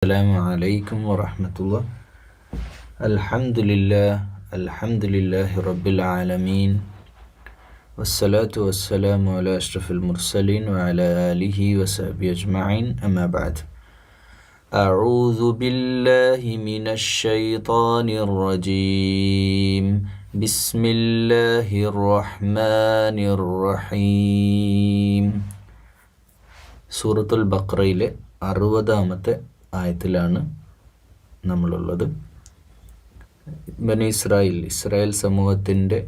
السلام عليكم ورحمة الله. الحمد لله رب العالمين، والصلاة والسلام على أشرف المرسلين وعلى آله وصحبه أجمعين، أما بعد. أعوذ بالله من الشيطان الرجيم. بسم الله الرحمن الرحيم. സൂറത്തുൽ ബഖറയിലെ 60-ാമത്തെ ആയത്തിലാണ് നമ്മളുള്ളത്. ബനി ഇസ്രായേൽ സമൂഹത്തിൻ്റെ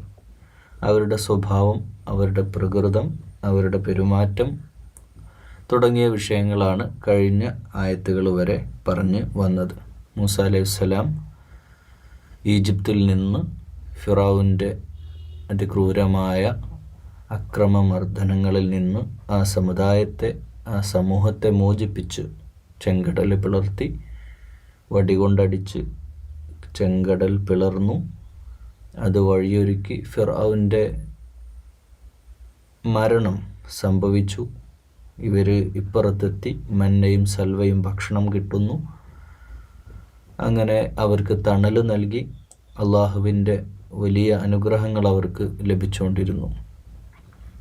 അവരുടെ സ്വഭാവം, അവരുടെ പ്രകൃതം, അവരുടെ പെരുമാറ്റം തുടങ്ങിയ വിഷയങ്ങളാണ് കഴിഞ്ഞ ആയത്തുകൾ വരെ പറഞ്ഞ് വന്നത്. മൂസ അലൈഹിസ്സലാം ഈജിപ്തിൽ നിന്ന് ഫിറഔൻ്റെ അതിക്രൂരമായ അക്രമമർദ്ദനങ്ങളിൽ നിന്ന് ആ സമൂഹത്തെ മോചിപ്പിച്ച് ചെങ്കടൽ പിളർത്തി, വടികൊണ്ടടിച്ച് ചെങ്കടൽ പിളർന്നു. അത് വഴിയൊരുക്കി ഫിർഔൻ്റെ മരണം സംഭവിച്ചു. ഇവർ ഇപ്പുറത്തെത്തി, മന്നയും സൽവയും ഭക്ഷണം കിട്ടുന്നു. അങ്ങനെ അവർക്ക് തണൽ നൽകി. അള്ളാഹുവിൻ്റെ വലിയ അനുഗ്രഹങ്ങൾ അവർക്ക് ലഭിച്ചുകൊണ്ടിരുന്നു.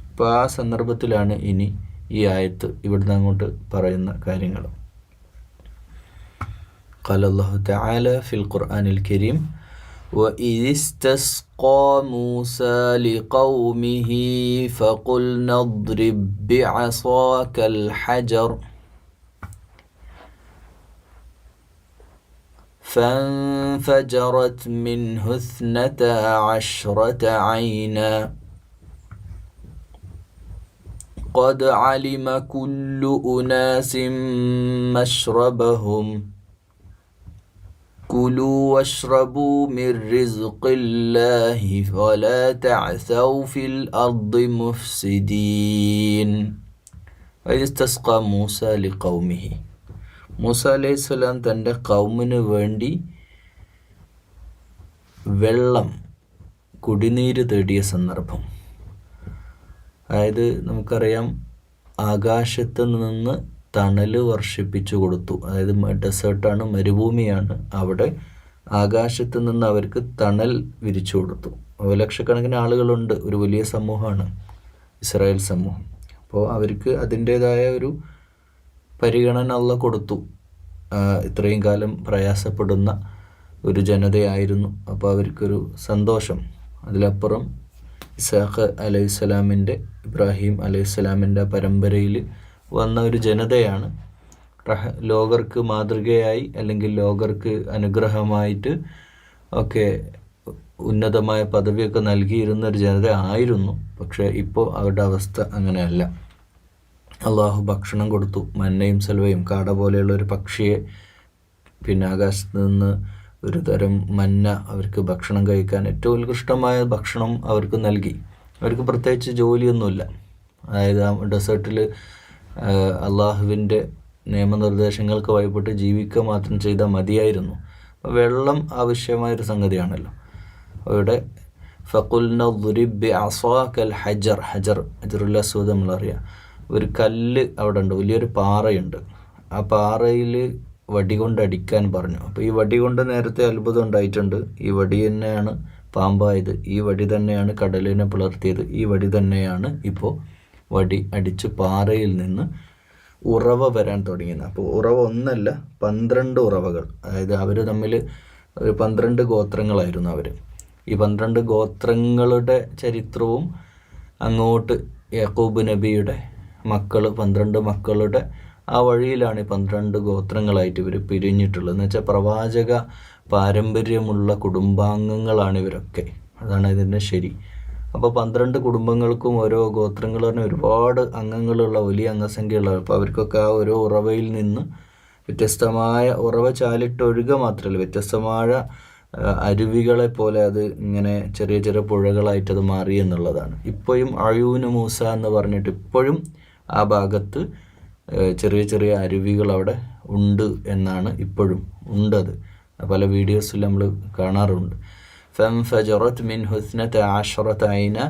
അപ്പോൾ ആ സന്ദർഭത്തിലാണ് ഇനി ഈ ആയത്ത് ഇവിടുന്ന് അങ്ങോട്ട് പറയുന്ന കാര്യങ്ങൾ. قال الله تعالى في القرآن الكريم: وإذ استسقى موسى لقومه فقلنا اضرب بعصاك الحجر فانفجرت منه 12 عينا قد علم كل أناس مشربهم كلوا واشربوا من رزق الله ولا تعثوا في الأرض مفسدين. وإذ استسقى موسى لقومه. മൂസ അലൈഹിസ്സലാം തൻ്റെ കൗമിന് വേണ്ടി വെള്ളം, കുടിനീര് തേടിയ സന്ദർഭം. അതായത് നമുക്കറിയാം, ആകാശത്ത് നിന്ന് തണൽ വർഷിപ്പിച്ചു കൊടുത്തു. അതായത് ഡെസേർട്ടാണ്, മരുഭൂമിയാണ്. അവിടെ ആകാശത്ത് നിന്ന് അവർക്ക് തണൽ വിരിച്ചു കൊടുത്തു. ലക്ഷക്കണക്കിന് ആളുകളുണ്ട്, ഒരു വലിയ സമൂഹമാണ് ഇസ്രായേൽ സമൂഹം. അപ്പോൾ അവർക്ക് അതിൻ്റേതായ ഒരു പരിഗണന അള്ളാഹ് കൊടുത്തു. ഇത്രയും കാലം പ്രയാസപ്പെടുന്ന ഒരു ജനതയായിരുന്നു. അപ്പോൾ അവർക്കൊരു സന്തോഷം. അതിലപ്പുറം ഇസ്ഹാഖ് അലൈഹിസ്സലാമിൻ്റെ, ഇബ്രാഹിം അലൈഹിസ്സലാമിൻ്റെ പരമ്പരയിൽ വന്ന ഒരു ജനതയാണ്. ലോകർക്ക് മാതൃകയായി, അല്ലെങ്കിൽ ലോകർക്ക് അനുഗ്രഹമായിട്ട് ഒക്കെ ഉന്നതമായ പദവിയൊക്കെ നൽകിയിരുന്ന ഒരു ജനത ആയിരുന്നു. പക്ഷേ ഇപ്പോൾ അവരുടെ അവസ്ഥ അങ്ങനെയല്ല. അള്ളാഹു ഭക്ഷണം കൊടുത്തു. മന്നയും സൽവയും, കാട പോലെയുള്ള ഒരു പക്ഷിയെ, പിന്നെ ആകാശത്ത് നിന്ന് ഒരു തരം മന്ന അവർക്ക് ഭക്ഷണം കഴിക്കാൻ, ഏറ്റവും ഉത്കൃഷ്ടമായ ഭക്ഷണം അവർക്ക് നൽകി. അവർക്ക് പ്രത്യേകിച്ച് ജോലിയൊന്നുമില്ല. അതായത് ആ ഡെസേർട്ടിൽ അള്ളാഹുവിൻ്റെ നിയമനിർദ്ദേശങ്ങൾക്ക് വഴിപ്പെട്ട് ജീവിക്കുക മാത്രം ചെയ്താൽ മതിയായിരുന്നു. വെള്ളം ആവശ്യമായൊരു സംഗതിയാണല്ലോ. അവിടെ ഫഖുൽന ദ്രിബ് ബിഅസാകൽ ഹജർ, ഹജറുൽ അസ്വദ് നമ്മളറിയാം. ഒരു കല്ല് അവിടെ ഉണ്ട്, വലിയൊരു പാറയുണ്ട്. ആ പാറയിൽ വടി കൊണ്ട് അടിക്കാൻ പറഞ്ഞു. അപ്പോൾ ഈ വടി കൊണ്ട് നേരത്തെ അത്ഭുതം ഉണ്ടായിട്ടുണ്ട്. ഈ വടി തന്നെയാണ് പാമ്പായത്, ഈ വടി തന്നെയാണ് കടലിനെ പിളർത്തിയത്, ഈ വടി തന്നെയാണ് ഇപ്പോൾ വടി അടിച്ച് പാറയിൽ നിന്ന് ഉറവ വരാൻ തുടങ്ങിയത്. അപ്പോൾ ഉറവ ഒന്നല്ല, 12 ഉറവകൾ. അതായത് അവർ തമ്മിൽ ഒരു 12 ഗോത്രങ്ങളായിരുന്നു അവർ. ഈ 12 ഗോത്രങ്ങളുടെ ചരിത്രവും അങ്ങോട്ട് യാക്കൂബ് നബിയുടെ മക്കൾ, 12 മക്കളുടെ ആ വഴിയിലാണ് ഈ 12 ഗോത്രങ്ങളായിട്ട് ഇവർ പിരിഞ്ഞിട്ടുള്ളത്. എന്ന് വെച്ചാൽ പ്രവാചക പാരമ്പര്യമുള്ള കുടുംബാംഗങ്ങളാണ് ഇവരൊക്കെ. അതാണ് ഇതിൻ്റെ ശരി. അപ്പോൾ 12 കുടുംബങ്ങൾക്കും ഓരോ ഗോത്രങ്ങൾ പറഞ്ഞാൽ ഒരുപാട് അംഗങ്ങളുള്ള വലിയ അംഗസംഖ്യയുള്ള. അപ്പോൾ അവർക്കൊക്കെ ആ ഓരോ ഉറവയിൽ നിന്ന് വ്യത്യസ്തമായ ഉറവ ചാലിട്ടൊഴുക മാത്രമല്ല, വ്യത്യസ്തമായ അരുവികളെ പോലെ അത് ഇങ്ങനെ ചെറിയ ചെറിയ പുഴകളായിട്ട് അത് മാറി എന്നുള്ളതാണ്. ഇപ്പോഴും അയൂന് മൂസ എന്ന് പറഞ്ഞിട്ട് ഇപ്പോഴും ആ ഭാഗത്ത് ചെറിയ ചെറിയ അരുവികൾ അവിടെ ഉണ്ട് എന്നാണ് ഇപ്പോഴും ഉണ്ടത്. പല വീഡിയോസിൽ നമ്മൾ കാണാറുണ്ട്. فانفجرت منه 12 عينا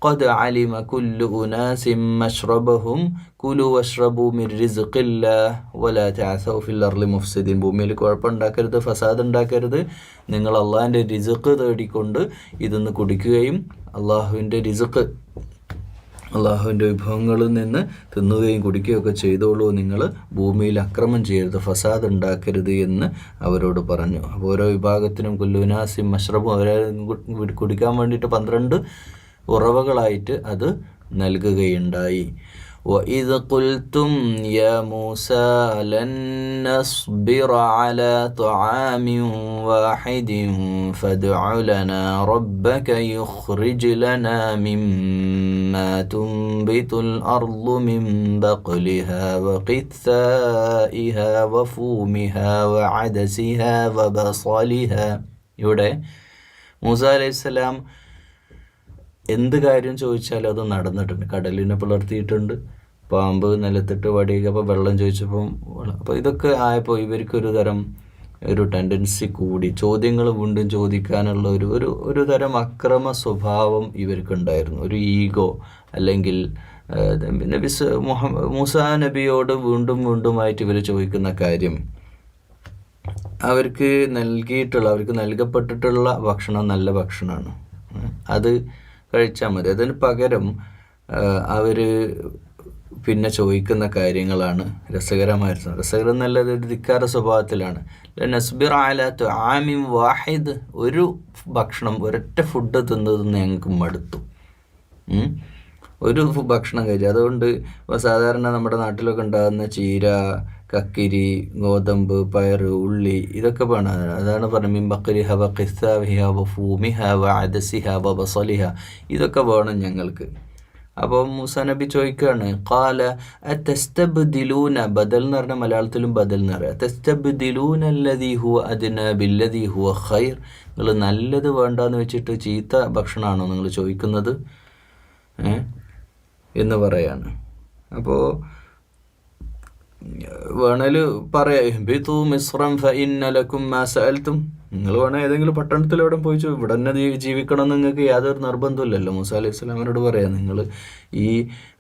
قد علم كل أناس مشربهم كلوا واشربوا من رزق الله ولا تعثوا في الأرض مفسدين. ഭൂമിയിൽ കുഴപ്പമുണ്ടാക്കരുത്, ഫസാദ് ഉണ്ടാക്കരുത്. നിങ്ങൾ അള്ളാഹിൻ്റെ റിസ്ക് തേടിക്കൊണ്ട് ഇതൊന്ന് കുടിക്കുകയും അള്ളാഹുവിൻ്റെ റിസ്ക്, അള്ളാഹുവിൻ്റെ വിഭവങ്ങളിൽ നിന്ന് തിന്നുകയും കുടിക്കുകയൊക്കെ ചെയ്തോളൂ. നിങ്ങൾ ഭൂമിയിൽ അക്രമം ചെയ്യരുത്, ഫസാദ് ഉണ്ടാക്കരുത് എന്ന് അവരോട് പറഞ്ഞു. അപ്പോൾ ഓരോ വിഭാഗത്തിനും കുല്ലുനാസിം മഷ്റബും അവരെ കുടിക്കാൻ വേണ്ടിയിട്ട് 12 ഉറവകളായിട്ട് അത് നൽകുകയുണ്ടായി. وَإِذْ قُلْتُمْ يَا مُوسَى لَن نَّصْبِرَ عَلَى طَعَامٍ وَاحِدٍ فَادْعُ لَنَا رَبَّكَ يُخْرِجْ لَنَا مِمَّا تُنبِتُ الْأَرْضُ مِن بَقْلِهَا وَقِثَّائِهَا وَفُومِهَا وَعَدَسِهَا وَبَصَلِهَا. ഇവിടെ മൂസ അലൈഹിസ്സലാം എന്ത് കാര്യം ചോദിച്ചാലും അത് നടന്നിട്ടുണ്ട്. കടലിനെ പിളർത്തിയിട്ടുണ്ട്, പാമ്പ് നിലത്തിട്ട് വടിയപ്പോൾ വെള്ളം ചോദിച്ചപ്പം. അപ്പോൾ ഇതൊക്കെ ആയപ്പോൾ ഇവർക്കൊരു തരം ഒരു ടെൻഡൻസി കൂടി, ചോദ്യങ്ങൾ വീണ്ടും ചോദിക്കാനുള്ള ഒരു തരം അക്രമ സ്വഭാവം ഇവർക്കുണ്ടായിരുന്നു. ഒരു ഈഗോ, അല്ലെങ്കിൽ മൂസാ നബിയോട് വീണ്ടുമായിട്ട് ഇവർ ചോദിക്കുന്ന കാര്യം, അവർക്ക് നൽകപ്പെട്ടിട്ടുള്ള ഭക്ഷണം നല്ല ഭക്ഷണമാണ്, അത് കഴിച്ചാൽ മതി. അതിന് പകരം അവർ പിന്നെ ചോദിക്കുന്ന കാര്യങ്ങളാണ് രസകരമായിരുന്നു. രസകരം നല്ലത് ഒരു ധിക്കാര സ്വഭാവത്തിലാണ്. നസ്ബിർ അലാ തുആമിൻ വാഹിദ്, ഒരു ഭക്ഷണം, ഒരൊറ്റ ഫുഡ് തിന്നത് ഞങ്ങൾക്ക് മടുത്തു. ഒരു ഭക്ഷണം കഴിച്ചു. അതുകൊണ്ട് ഇപ്പോൾ സാധാരണ നമ്മുടെ നാട്ടിലൊക്കെ ഉണ്ടാകുന്ന ചീര, കക്കിരി, ഗോതമ്പ്, പയർ, ഉള്ളി, ഇതൊക്കെ വേണം. അതാണ് പറഞ്ഞത് മിൻ ബഖരിഹ വ ഖിസ്സാവിഹ വ ഫൂമിഹ വ അദസിഹ വ ബസലിഹ, ഇതൊക്കെ വേണം ഞങ്ങൾക്ക്. അപ്പോൾ മൂസാ നബി ചോദിക്കുകയാണ്, ഖാല അതസ്തബ്ദിലൂന, ബദൽ എന്ന് പറഞ്ഞാൽ മലയാളത്തിലും ബദൽ എന്ന് പറയാം, അതസ്തബ്ദിലൂന അല്ലദീ ഹുവ അദ്നാ ബില്ലദീ ഹുവ ഖൈർ, നിങ്ങൾ നല്ലത് വേണ്ടാന്ന് വെച്ചിട്ട് ചീത്ത ഭക്ഷണമാണോ നിങ്ങൾ ചോദിക്കുന്നത് എന്ന് പറയാണ്. അപ്പോൾ വേണേൽ പറയാം, ബിതു മിസ്റൻ ഫഇന്ന ലക്കും മാ സഅൽതും, നിങ്ങൾ വേണേൽ ഏതെങ്കിലും പട്ടണത്തിൽ എവിടെ പോയി ഇവിടെ തന്നെ ജീവിക്കണം എന്ന് നിങ്ങൾക്ക് യാതൊരു നിർബന്ധമില്ലല്ലോ. മൂസാ അലൈഹി സ്വലാമിനോട് പറയാം,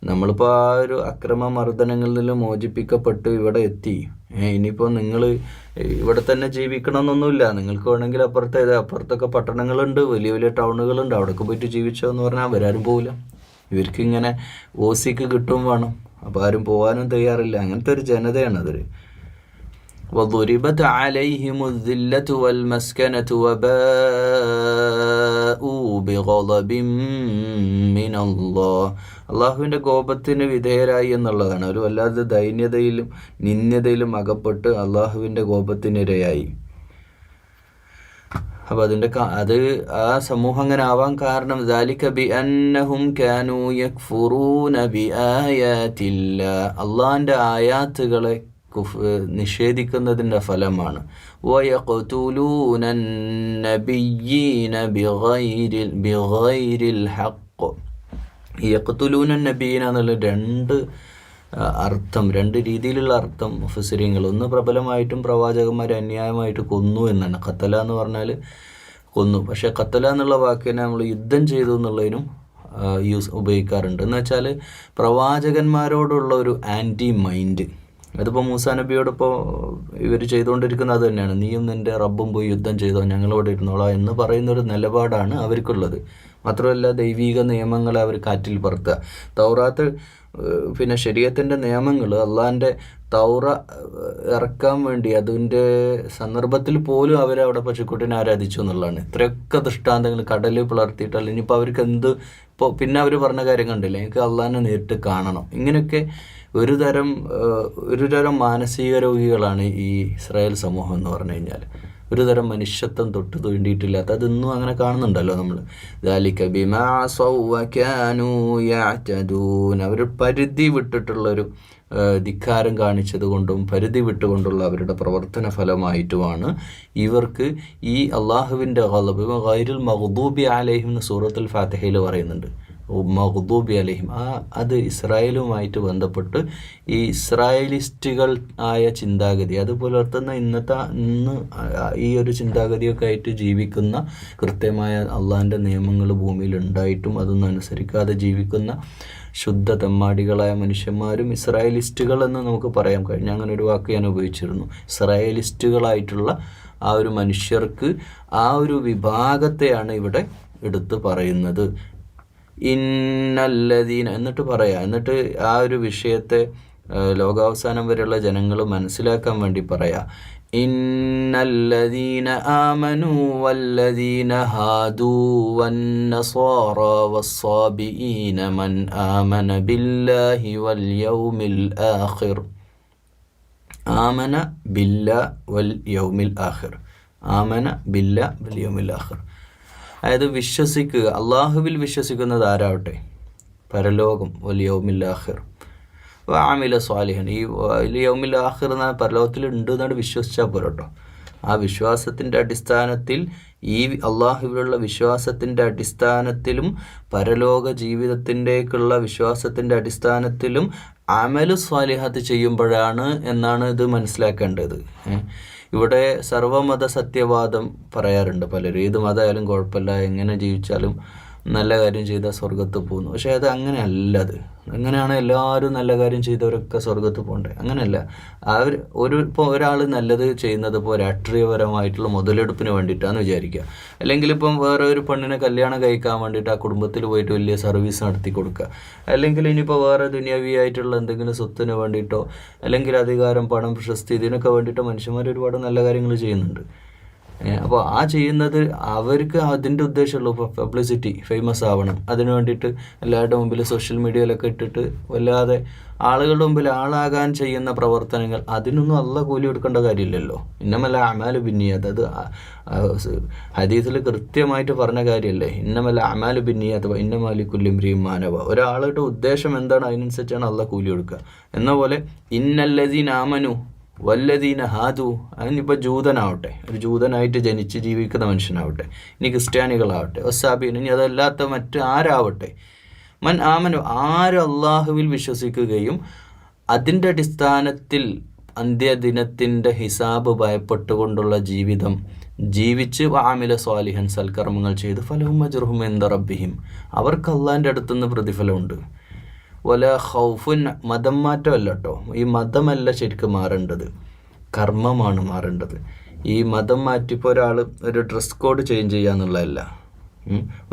നമ്മളിപ്പോൾ ആ ഒരു അക്രമ മർദ്ദനങ്ങളിൽ നിന്ന് മോചിപ്പിക്കപ്പെട്ട് ഇവിടെ എത്തി, ഇനിയിപ്പോൾ നിങ്ങൾ ഇവിടെ തന്നെ ജീവിക്കണം എന്നൊന്നുമില്ല, നിങ്ങൾക്ക് വേണമെങ്കിൽ അപ്പുറത്തൊക്കെ പട്ടണങ്ങളുണ്ട്, വലിയ വലിയ ടൗണുകളുണ്ട്, അവിടെയൊക്കെ പോയിട്ട് ജീവിച്ചോ എന്ന് പറഞ്ഞാൽ അവരാരും പോവില്ല. ഇവർക്കിങ്ങനെ ഓസിക്ക് കിട്ടും വേണം, അപ്പോൾ ആരും പോകാനും തയ്യാറില്ല. അങ്ങനത്തെ ഒരു ജനതയാണത്. وضربت عليهم الذلة والمسكنة وباءوا بغضب من الله. അള്ളാഹുവിൻ്റെ കോപത്തിന് വിധേയരായി എന്നുള്ളതാണ്. ഒരു വല്ലാതെ ദൈന്യതയിലും നിന്ദ്യതയിലും അകപ്പെട്ട് അള്ളാഹുവിൻ്റെ കോപത്തിനിരയായി. അപ്പോൾ അത് ആ സമൂഹം അങ്ങനെ ആവാൻ കാരണം ذلك بأنهم كانوا يكفرون بآياتillah, അള്ളാഹിൻ്റെ ആയാത്തുകളെ നിഷേധിക്കുന്നതിൻ്റെ ഫലമാണ്. ويقتلون النبيين بغير الحق. يقتلون النبيين എന്നുള്ള രണ്ട് രീതിയിലുള്ള അർത്ഥം മുഫസ്സിരീങ്ങൾ. ഒന്ന്, പ്രബലമായിട്ടും പ്രവാചകന്മാരെ അന്യായമായിട്ട് കൊന്നു എന്നാണ്. ഖത്തല എന്ന് പറഞ്ഞാൽ കൊന്നു. പക്ഷേ ഖത്തല എന്നുള്ള വാക്കിനെ നമ്മൾ യുദ്ധം ചെയ്തു എന്നുള്ളതിനും ഉപയോഗിക്കാറുണ്ട്. എന്ന് വെച്ചാൽ പ്രവാചകന്മാരോടുള്ള ഒരു ആൻറ്റി മൈൻഡ്. അതിപ്പോൾ മൂസാ നബിയോടൊപ്പോൾ ഇവർ ചെയ്തുകൊണ്ടിരിക്കുന്നത് അത് തന്നെയാണ്. നീയും നിൻ്റെ റബ്ബും പോയി യുദ്ധം ചെയ്തോ, ഞങ്ങളോട് ഇരുന്നോളാം എന്ന് പറയുന്നൊരു നിലപാടാണ് അവർക്കുള്ളത്. മാത്രമല്ല ദൈവിക നിയമങ്ങളെ അവർ കാറ്റിൽ പറത്തുക. തൗറാത്ത് പിന്നെ ശരീഅത്തിൻ്റെ നിയമങ്ങൾ, അള്ളാഹിൻ്റെ തൗറ ഇറക്കാൻ വേണ്ടി അതിൻ്റെ സന്ദർഭത്തിൽ പോലും അവരവിടെ പശുക്കുട്ടിനെ ആരാധിച്ചു എന്നുള്ളതാണ്. ഇത്രയൊക്കെ ദൃഷ്ടാന്തങ്ങൾ കടലിൽ പിളർത്തിയിട്ടല്ല. ഇനിയിപ്പോൾ അവർക്ക് ഇപ്പോൾ പിന്നെ അവർ പറഞ്ഞ കാര്യം കണ്ടില്ല, എനിക്ക് അള്ളാഹിനെ നേരിട്ട് കാണണം. ഇങ്ങനെയൊക്കെ ഒരു തരം മാനസിക രോഗികളാണ് ഈ ഇസ്രായേൽ സമൂഹം എന്ന് പറഞ്ഞു കഴിഞ്ഞാൽ. ഒരു തരം മനുഷ്യത്വം തൊട്ട് തീണ്ടിയിട്ടില്ലാത്ത, അതൊന്നും അങ്ങനെ കാണുന്നുണ്ടല്ലോ നമ്മൾ. ذَلِكَ بِمَا عَصَوْا وَكَانُوا يَعْتَدُونَ. അവർ പരിധി വിട്ടിട്ടുള്ളൊരു ധിക്കാരം കാണിച്ചത് കൊണ്ടും പരിധി വിട്ടുകൊണ്ടുള്ള അവരുടെ പ്രവർത്തന ഫലമായിട്ടുമാണ് ഇവർക്ക് ഈ അള്ളാഹുവിൻ്റെ ഗളബ് ഗൈറുൽ മഗ്ദൂബി അലൈഹിം എന്ന് സൂറത്തുൽ ഫാത്തിഹയിൽ പറയുന്നുണ്ട്. മഗ്ദൂബി അലൈഹിം, അത് ഇസ്രായേലുമായിട്ട് ബന്ധപ്പെട്ട് ഈ ഇസ്രായേലിസ്റ്റുകൾ ആയ ചിന്താഗതി അത് പുലർത്തുന്ന ഇന്ന് ഈ ഒരു ചിന്താഗതിയൊക്കെ ആയിട്ട് ജീവിക്കുന്ന, കൃത്യമായ അള്ളാഹിൻ്റെ നിയമങ്ങൾ ഭൂമിയിൽ ഉണ്ടായിട്ടും അതൊന്നും അനുസരിക്കാതെ ജീവിക്കുന്ന ശുദ്ധ തെമ്മാടികളായ മനുഷ്യന്മാരും ഇസ്രായേലിസ്റ്റുകൾ എന്ന് നമുക്ക് പറയാൻ കഴിഞ്ഞ, അങ്ങനെ ഒരു വാക്ക് ഞാൻ ഉപയോഗിച്ചിരുന്നു. ഇസ്രായേലിസ്റ്റുകളായിട്ടുള്ള ആ ഒരു മനുഷ്യർക്ക് ആ ഒരു വിഭാഗത്തെയാണ് ഇവിടെ എടുത്ത് പറയുന്നത്. ഇന്നല്ലദീന എന്നിട്ട് ആ ഒരു വിഷയത്തെ ലോകാവസാനം വരെയുള്ള ജനങ്ങൾ മനസ്സിലാക്കാൻ വേണ്ടി പറയാം. ഇന്നല്ലദീന ആമനു വല്ലദീന ഹാദു വന്നസ്വാറ വസ്സാബിഈന മൻ ആമന ബില്ലാഹി വൽ യൗമിൽ ആഖിർ. ആമന ബില്ലാ വൽ യൗമിൽ ആഖിർ. ആമന ബില്ലാ വൽ യൗമിൽ ആഖിർ. അതായത് വിശ്വസിക്കുക, അള്ളാഹുവിൽ വിശ്വസിക്കുന്നത് ആരാവട്ടെ, പരലോകം, വൽ യൗമിൽ ആഖിർ, ആമില സ്വാലിഹൻ. ഈ യൗമിൽ ആഖിർ എന്ന പരലോകത്തിൽ ഉണ്ട് എന്നാണ് വിശ്വസിച്ചാൽ പോരട്ടോ. ആ വിശ്വാസത്തിൻ്റെ അടിസ്ഥാനത്തിൽ, ഈ അള്ളാഹുവിലുള്ള വിശ്വാസത്തിൻ്റെ അടിസ്ഥാനത്തിലും പരലോക ജീവിതത്തിൻ്റെക്കുള്ള വിശ്വാസത്തിൻ്റെ അടിസ്ഥാനത്തിലും അമലു സ്വാലിഹാത്ത് ചെയ്യുമ്പോഴാണ് എന്നാണ് ഇത് മനസ്സിലാക്കേണ്ടത്. ഇവിടെ സർവമത സത്യവാദം പറയാറുണ്ട് പലരും. ഏത് മതമായാലും കുഴപ്പമില്ല, എങ്ങനെ ജീവിച്ചാലും നല്ല കാര്യം ചെയ്താൽ സ്വർഗത്ത് പോകുന്നു. പക്ഷേ അത് അങ്ങനെയല്ല. അത് അങ്ങനെയാണ് എല്ലാവരും നല്ല കാര്യം ചെയ്തവരൊക്കെ സ്വർഗത്ത് പോകണ്ടേ? അങ്ങനെയല്ല. ഇപ്പോൾ ഒരാൾ നല്ലത് ചെയ്യുന്നത് ഇപ്പോൾ രാഷ്ട്രീയപരമായിട്ടുള്ള മുതലെടുപ്പിന് വേണ്ടിയിട്ടാണെന്ന് വിചാരിക്കുക. അല്ലെങ്കിൽ ഇപ്പം വേറെ ഒരു പെണ്ണിനെ കല്യാണം കഴിക്കാൻ വേണ്ടിയിട്ട് ആ കുടുംബത്തിൽ പോയിട്ട് വലിയ സർവീസ് നടത്തി കൊടുക്കുക. അല്ലെങ്കിൽ ഇനിയിപ്പോൾ വേറെ ദുനിയാവിയായിട്ടുള്ള എന്തെങ്കിലും സ്വത്തിന് വേണ്ടിയിട്ടോ, അല്ലെങ്കിൽ അധികാരം, പണം, പ്രശസ്തി, ഇതിനൊക്കെ വേണ്ടിയിട്ടോ മനുഷ്യന്മാർ ഒരുപാട് നല്ല കാര്യങ്ങൾ ചെയ്യുന്നുണ്ട്. അപ്പോൾ ആ ചെയ്യുന്നത് അവർക്ക് അതിൻ്റെ ഉദ്ദേശമുള്ളൂ പബ്ലിസിറ്റി, ഫേമസ് ആവണം. അതിന് വേണ്ടിയിട്ട് എല്ലാവരുടെ മുമ്പിൽ സോഷ്യൽ മീഡിയയിലൊക്കെ ഇട്ടിട്ട് വല്ലാതെ ആളുകളുടെ മുമ്പിൽ ആളാകാൻ ചെയ്യുന്ന പ്രവർത്തനങ്ങൾ, അതിനൊന്നും അള്ളാഹ് കൂലി കൊടുക്കേണ്ട കാര്യമില്ലല്ലോ. ഇന്നമല്ല അമാലു ബിന്നിയാത്ത്, അത് ഹദീസിൽ കൃത്യമായിട്ട് പറഞ്ഞ കാര്യമല്ലേ. ഇന്നമല്ല അമാലു ബിന്നിയാത്ത് ഇന്നമാലിക്കുല്ലിം മാനവ. ഒരാളുടെ ഉദ്ദേശം എന്താണ് അതിനനുസരിച്ചാണ് അള്ളാഹ് കൂലി കൊടുക്കുക. എന്ന പോലെ ഇന്നല്ലദീന ആമനു വല്ലദീന ഹാദു, അതിനിപ്പോൾ ജൂതനാവട്ടെ, ഒരു ജൂതനായിട്ട് ജനിച്ച് ജീവിക്കുന്ന മനുഷ്യനാവട്ടെ, ഇനി ക്രിസ്ത്യാനികളാവട്ടെ, ഒസാബീൻ, ഇനി അതല്ലാത്ത മറ്റ് ആരാവട്ടെ, മൻ ആമനു, ആര് അള്ളാഹുവിൽ വിശ്വസിക്കുകയും അതിൻ്റെ അടിസ്ഥാനത്തിൽ അന്ത്യദിനത്തിൻ്റെ ഹിസാബ് ഭയപ്പെട്ടുകൊണ്ടുള്ള ജീവിതം ജീവിച്ച് ആമില സ്വാലിഹൻ, സൽക്കർമ്മങ്ങൾ ചെയ്ത്, ഫലഹും അജ്റുഹും ഇൻദ റബ്ബിഹിം, അവർക്ക് അള്ളാഹിൻ്റെ അടുത്തുനിന്ന് പ്രതിഫലമുണ്ട്. വല ഖൗഫുൻ, മതം മാറ്റമല്ല കേട്ടോ. ഈ മതമല്ല ശരിക്കും മാറേണ്ടത്, കർമ്മമാണ് മാറേണ്ടത്. ഈ മതം മാറ്റിപ്പോൾ ഒരാൾ ഒരു ഡ്രസ് കോഡ് ചേഞ്ച് ചെയ്യുക എന്നുള്ളതല്ല.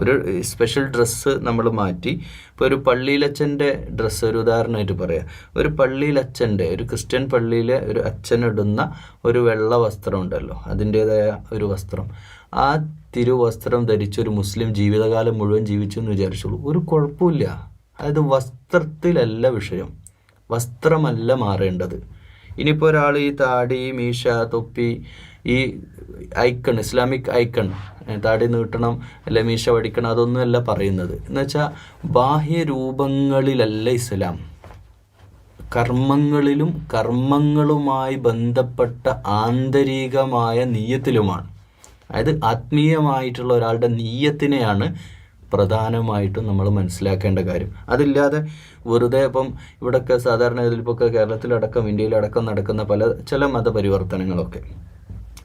ഒരു സ്പെഷ്യൽ ഡ്രസ്സ് നമ്മൾ മാറ്റി, ഇപ്പോൾ ഒരു പള്ളിയിലച്ഛൻ്റെ ഡ്രസ്സ്, ഒരു ഉദാഹരണമായിട്ട് പറയാം, ഒരു പള്ളിയിലച്ഛൻ്റെ, ഒരു ക്രിസ്ത്യൻ പള്ളിയിലെ ഒരു അച്ഛനിടുന്ന ഒരു വെള്ള വസ്ത്രം ഉണ്ടല്ലോ, അതിൻ്റേതായ ഒരു വസ്ത്രം, ആ തിരുവസ്ത്രം ധരിച്ചൊരു മുസ്ലിം ജീവിതകാലം മുഴുവൻ ജീവിച്ചു എന്ന് വിചാരിച്ചോളൂ, ഒരു കുഴപ്പമില്ല. അതായത് വസ്ത്രത്തിലല്ല വിഷയം, വസ്ത്രമല്ല മാറേണ്ടത്. ഇനിയിപ്പോൾ ഒരാൾ ഈ താടി, മീശ, തൊപ്പി, ഈ ഐക്കൺ, ഇസ്ലാമിക് ഐക്കൺ, താടി നീട്ടണം അല്ലെ മീശ വടിക്കണം, അതൊന്നുമല്ല പറയുന്നത്. എന്നുവെച്ചാൽ ബാഹ്യരൂപങ്ങളിലല്ല ഇസ്ലാം, കർമ്മങ്ങളിലും കർമ്മങ്ങളുമായി ബന്ധപ്പെട്ട ആന്തരികമായ നീയത്തിലുമാണ്. അതായത് ആത്മീയമായിട്ടുള്ള ഒരാളുടെ നീയത്തിനെയാണ് പ്രധാനമായിട്ടും നമ്മൾ മനസ്സിലാക്കേണ്ട കാര്യം. അതില്ലാതെ വെറുതെ ഇപ്പം ഇവിടെയൊക്കെ സാധാരണ ഇതിലിപ്പോൾ കേരളത്തിലടക്കം ഇന്ത്യയിലടക്കം നടക്കുന്ന ചില മതപരിവർത്തനങ്ങളൊക്കെ,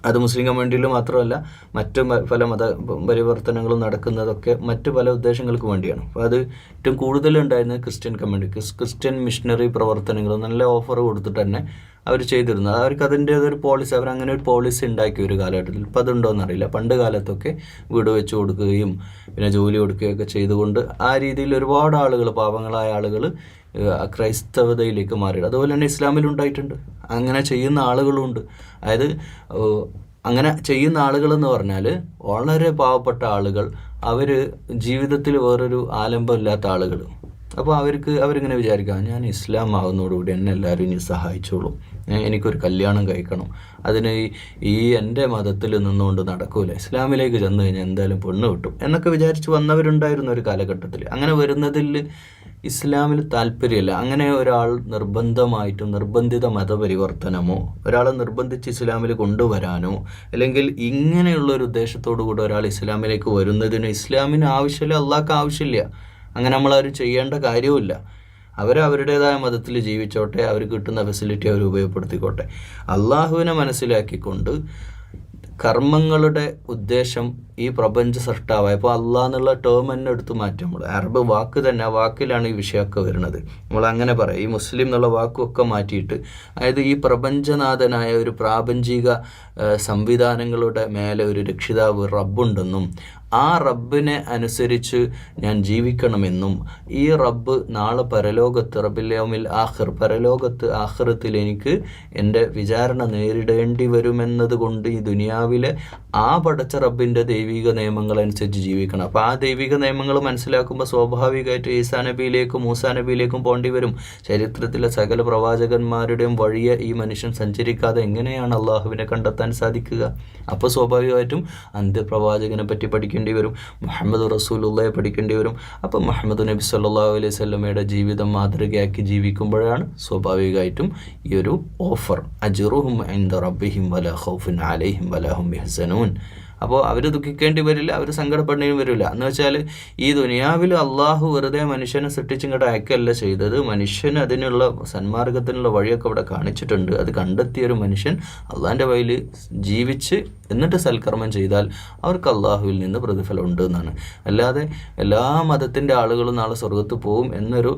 അത് മുസ്ലിം കമ്മ്യൂണിറ്റിയിൽ മാത്രമല്ല മറ്റ് പല പരിവർത്തനങ്ങളും നടക്കുന്നതൊക്കെ മറ്റ് പല ഉദ്ദേശങ്ങൾക്ക് വേണ്ടിയാണ്. അപ്പോൾ അത് ഏറ്റവും കൂടുതലുണ്ടായിരുന്നത് ക്രിസ്ത്യൻ കമ്മ്യൂണിറ്റി, ക്രിസ്ത്യൻ മിഷണറി പ്രവർത്തനങ്ങൾ നല്ല ഓഫർ കൊടുത്തിട്ട് തന്നെ അവർ ചെയ്തിരുന്നത്. അവർക്ക് അതിൻ്റേതൊരു പോളിസി, അവരങ്ങനെ ഒരു പോളിസി ഉണ്ടാക്കി ഒരു കാലഘട്ടത്തിൽ. ഇപ്പം അതുണ്ടോയെന്നറിയില്ല. പണ്ട് കാലത്തൊക്കെ വീട് വെച്ച് കൊടുക്കുകയും പിന്നെ ജോലി കൊടുക്കുകയൊക്കെ ചെയ്തുകൊണ്ട് ആ രീതിയിൽ ഒരുപാട് ആളുകൾ, പാവങ്ങളായ ആളുകൾ ക്രൈസ്തവതയിലേക്ക് മാറിയത്. അതുപോലെ തന്നെ ഇസ്ലാമിലുണ്ടായിട്ടുണ്ട്, അങ്ങനെ ചെയ്യുന്ന ആളുകളുണ്ട്. അതായത് അങ്ങനെ ചെയ്യുന്ന ആളുകളെന്ന് പറഞ്ഞാൽ വളരെ പാവപ്പെട്ട ആളുകൾ, അവർ ജീവിതത്തിൽ വേറൊരു ആലംബമില്ലാത്ത ആളുകൾ. അപ്പോൾ അവരിങ്ങനെ വിചാരിക്കാം, ഞാൻ ഇസ്ലാം ആകുന്നതോടുകൂടി എന്നെ എല്ലാവരും ഇനി സഹായിച്ചോളും, എനിക്കൊരു കല്യാണം കഴിക്കണം, അതിന് ഈ എൻ്റെ മതത്തിൽ നിന്നുകൊണ്ട് നടക്കൂല, ഇസ്ലാമിലേക്ക് ചെന്ന് കഴിഞ്ഞാൽ എന്തായാലും പെണ്ണ് കിട്ടും എന്നൊക്കെ വിചാരിച്ച് വന്നവരുണ്ടായിരുന്നു ഒരു കാലഘട്ടത്തിൽ. അങ്ങനെ വരുന്നതിൽ ഇസ്ലാമിൽ താല്പര്യമില്ല. അങ്ങനെ ഒരാൾ നിർബന്ധിത മതപരിവർത്തനമോ ഒരാളെ നിർബന്ധിച്ച് ഇസ്ലാമിൽ കൊണ്ടുവരാനോ അല്ലെങ്കിൽ ഇങ്ങനെയുള്ളൊരു ഉദ്ദേശത്തോടു കൂടി ഒരാൾ ഇസ്ലാമിലേക്ക് വരുന്നതിന് ഇസ്ലാമിന് ആവശ്യമില്ല, അള്ളാഹ്ക്ക് ആവശ്യമില്ല. അങ്ങനെ നമ്മളാരും ചെയ്യേണ്ട കാര്യവുമില്ല. അവരവരുടേതായ മതത്തിൽ ജീവിച്ചോട്ടെ, അവർ കിട്ടുന്ന ഫെസിലിറ്റി അവർ ഉപയോഗപ്പെടുത്തിക്കോട്ടെ. അള്ളാഹുവിനെ മനസ്സിലാക്കിക്കൊണ്ട് കർമ്മങ്ങളുടെ ഉദ്ദേശം ഈ പ്രപഞ്ച സൃഷ്ടാവായ, ഇപ്പോൾ അള്ളാഹ് എന്നുള്ള ടേം തന്നെ എടുത്ത് മാറ്റും. നമ്മൾ അറബ് വാക്ക് തന്നെ, ആ വാക്കിലാണ് ഈ വിഷയമൊക്കെ വരുന്നത്. നമ്മൾ അങ്ങനെ പറയാം, ഈ മുസ്ലിം എന്നുള്ള വാക്കൊക്കെ മാറ്റിയിട്ട്, അതായത് ഈ പ്രപഞ്ചനാഥനായ ഒരു പ്രാപഞ്ചിക സംവിധാനങ്ങളുടെ മേലെ ഒരു രക്ഷിതാവ് റബ്ബുണ്ടെന്നും ആ റബ്ബിനെ അനുസരിച്ച് ഞാൻ ജീവിക്കണമെന്നും ഈ റബ്ബ് നാളെ പരലോകത്ത് റബ്ബിൽ ആഖിർ, പരലോകത്ത് ആഖിറത്തിൽ എനിക്ക് എൻ്റെ വിചാരണ നേരിടേണ്ടി വരുമെന്നത് കൊണ്ട് ഈ ദുനിയാവിലെ ആ പടച്ച റബ്ബിൻ്റെ ദൈവിക നിയമങ്ങളനുസരിച്ച് ജീവിക്കണം. അപ്പോൾ ആ ദൈവിക നിയമങ്ങൾ മനസ്സിലാക്കുമ്പോൾ സ്വാഭാവികമായിട്ട് ഈസാ നബിയിലേക്കും മൂസാ നബിയിലേക്കും പോകേണ്ടി വരും. ചരിത്രത്തിലെ സകല പ്രവാചകന്മാരുടെയും വഴിയെ ഈ മനുഷ്യൻ സഞ്ചരിക്കാതെ എങ്ങനെയാണ് അള്ളാഹുവിനെ കണ്ടെത്താൻ സാധിക്കുക? അപ്പോൾ സ്വാഭാവികമായിട്ടും അന്ത്യപ്രവാചകനെ പറ്റി പഠിക്കേണ്ടി വരും, മുഹമ്മദ് റസൂലുള്ളയെ പഠിക്കേണ്ടി വരും. അപ്പം മുഹമ്മദ് നബി സല്ലല്ലാഹു അലൈഹി വസല്ലമയുടെ ജീവിതം മാതൃകയാക്കി ജീവിക്കുമ്പോഴാണ് സ്വാഭാവികമായിട്ടും ഈ ഒരു ഓഫർ, അജ്റുഹും ഇൻദ റബ്ബിഹിം വലാ ഖൗഫുൻ അലൈഹിം വലാ ഹും യഹ്സനൂൻ. അപ്പോൾ അവർ ദുഃഖിക്കേണ്ടി വരില്ല, അവർ സങ്കടപ്പെടേണ്ടി വരില്ല. എന്ന് വെച്ചാൽ ഈ ദുനിയാവിൽ അള്ളാഹു വെറുതെ മനുഷ്യനെ സൃഷ്ടിച്ചിങ്ങോട്ട് അയക്കല്ല ചെയ്തത്, മനുഷ്യന് അതിനുള്ള സന്മാർഗത്തിനുള്ള വഴിയൊക്കെ അവിടെ കാണിച്ചിട്ടുണ്ട്. അത് കണ്ടെത്തിയൊരു മനുഷ്യൻ അള്ളാഹിൻ്റെ വഴിയിൽ ജീവിച്ച് എന്നിട്ട് സൽക്കർമ്മം ചെയ്താൽ അവർക്ക് അള്ളാഹുവിൽ നിന്ന് പ്രതിഫലം ഉണ്ട് എന്നാണ്. അല്ലാതെ എല്ലാ മതത്തിൻ്റെ ആളുകളും നാളെ സ്വർഗത്ത് പോവും എന്നൊരു